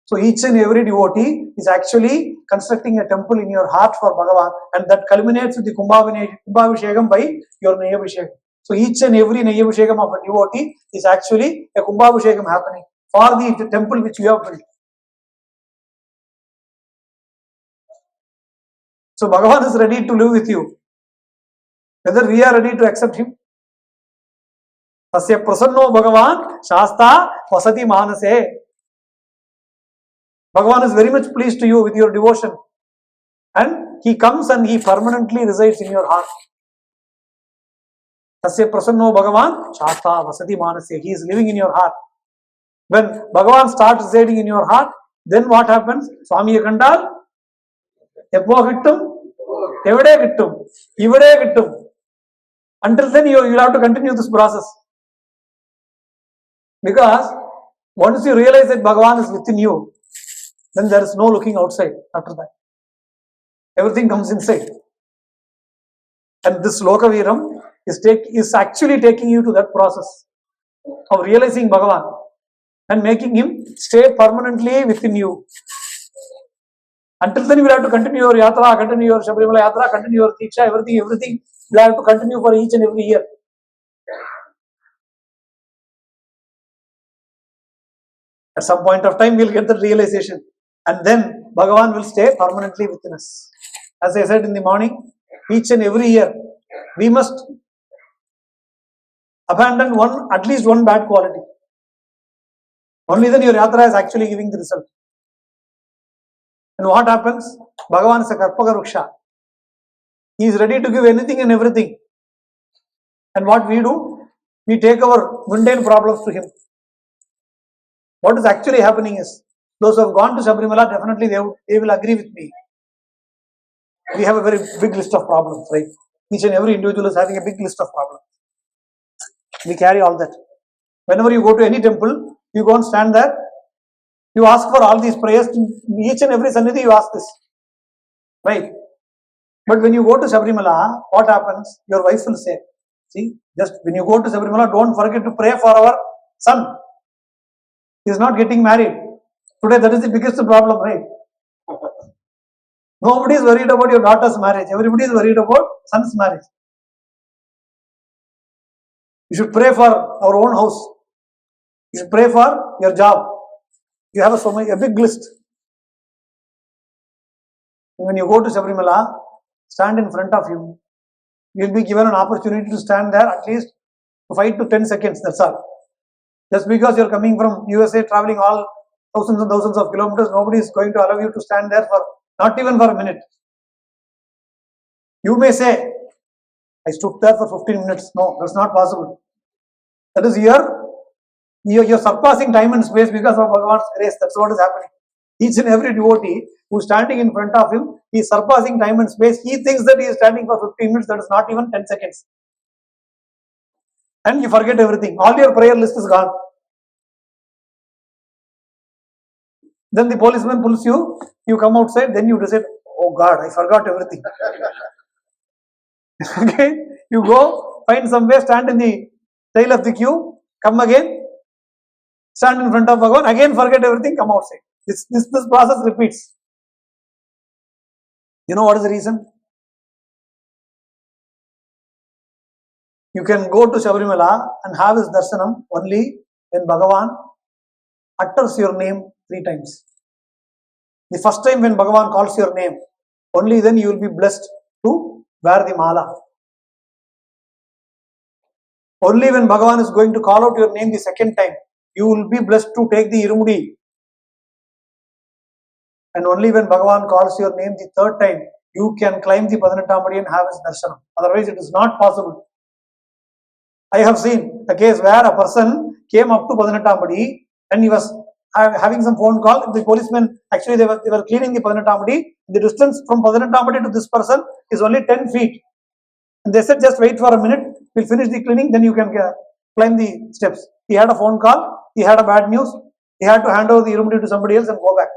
So each and every devotee is actually constructing a temple in your heart for Bhagavan, and that culminates with the Kumbhabhishekam by your Neyyabhishekam. So each and every Neyyabhishekam of a devotee is actually a Kumbhabhishekam happening for the temple which you have built. So Bhagavan is ready to live with you. Whether we are ready to accept him. Tasya Prasanno Bhagavan Shasta Vasati Manase. Bhagavan is very much pleased to you with your devotion. And he comes and he permanently resides in your heart. Tasya Prasanno Bhagavan Shasta Vasati Manase. He is living in your heart. When Bhagavan starts residing in your heart, then what happens? Swamiye Kandal Eppo Kittum Evade Kittum Ivade Kittum. Until then you will have to continue this process. Because once you realize that Bhagavan is within you, then there is no looking outside after that. Everything comes inside. And this Lokaviram is actually taking you to that process of realizing Bhagavan and making him stay permanently within you. Until then you will have to continue your yatra, continue your Sabarimala yatra, continue your Diksha, everything you have to continue for each and every year. At some point of time we will get the realization, and then Bhagavan will stay permanently within us. As I said in the morning, each and every year we must abandon at least one bad quality. Only then your yatra is actually giving the result. And what happens? Bhagavan is a Karpaka Ruksha. He is ready to give anything and everything. And what we do? We take our mundane problems to him. What is actually happening is, those who have gone to Sabarimala, definitely they will agree with me. We have a very big list of problems, right? Each and every individual is having a big list of problems. We carry all that. Whenever you go to any temple, you go and stand there, you ask for all these prayers, each and every Sannidhi you ask this, right? But when you go to Sabarimala, what happens? Your wife will say, see, just when you go to Sabarimala, don't forget to pray for our son. He is not getting married. Today that is the biggest problem, right? Nobody is worried about your daughter's marriage. Everybody is worried about son's marriage. You should pray for our own house. You should pray for your job. You have a big list. When you go to Sabarimala, stand in front of him. You will be given an opportunity to stand there at least 5 to 10 seconds. That's all. Just because you are coming from USA, traveling all thousands and thousands of kilometers, nobody is going to allow you to stand there for not even for a minute. You may say, I stood there for 15 minutes. No, that's not possible. That is you're surpassing time and space because of Bhagavan's grace. That's what is happening. Each and every devotee who is standing in front of him, he is surpassing time and space. He thinks that he is standing for 15 minutes. That is not even 10 seconds. And you forget everything. All your prayer list is gone. Then the policeman pulls you. You come outside. Then you decide, oh God, I forgot everything. Okay, you go, find somewhere, stand in the tail of the queue, come again, stand in front of Bhagavan, again forget everything, come outside. This process repeats. You know what is the reason? You can go to Sabarimala and have his darshanam only when Bhagavan utters your name 3 times. The first time when Bhagavan calls your name, only then you will be blessed to wear the mala. Only when Bhagavan is going to call out your name the second time, you will be blessed to take the irumudi. And only when Bhagavan calls your name the third time, you can climb the Padanattamadi and have his darshanam. Otherwise, it is not possible. I have seen a case where a person came up to Padanattamadi and he was having some phone call. The policemen, actually they were cleaning the Padanattamadi. The distance from Padanattamadi to this person is only 10 feet. And they said, just wait for a minute, we'll finish the cleaning, then you can climb the steps. He had a phone call, he had a bad news, he had to hand over the irumudi to somebody else and go back.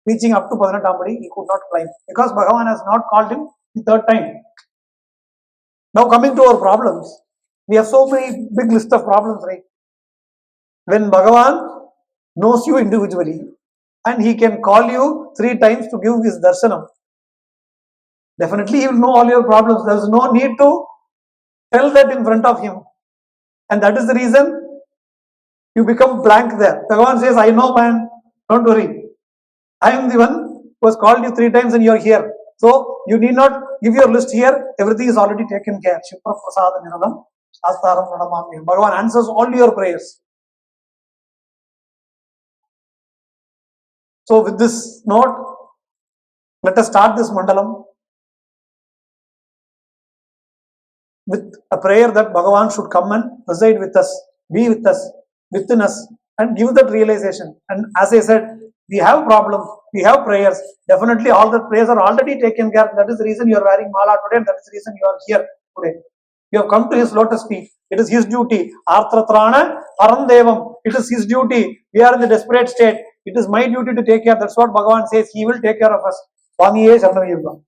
Reaching up to Padanattamadi, he could not climb because Bhagavan has not called him the third time. Now coming to our problems, we have so many big list of problems, right? When Bhagavan knows you individually and he can call you 3 times to give his darshanam, definitely he will know all your problems. There is no need to tell that in front of him. And that is the reason you become blank there. Bhagavan says, I know, man, don't worry. I am the one who has called you 3 times and you are here. So you need not give your list here. Everything is already taken care. Bhagavan answers all your prayers. So with this note, let us start this Mandalam with a prayer that Bhagavan should come and reside with us, be with us, within us, and give that realization. And as I said, we have problems, we have prayers. Definitely all the prayers are already taken care of. That is the reason you are wearing mala today, and that is the reason you are here today. You have come to his lotus feet. It is his duty. Artratrana Arandevam. It is his duty. We are in the desperate state. It is my duty to take care. That's what Bhagavan says. He will take care of us. Swamiye Saranam.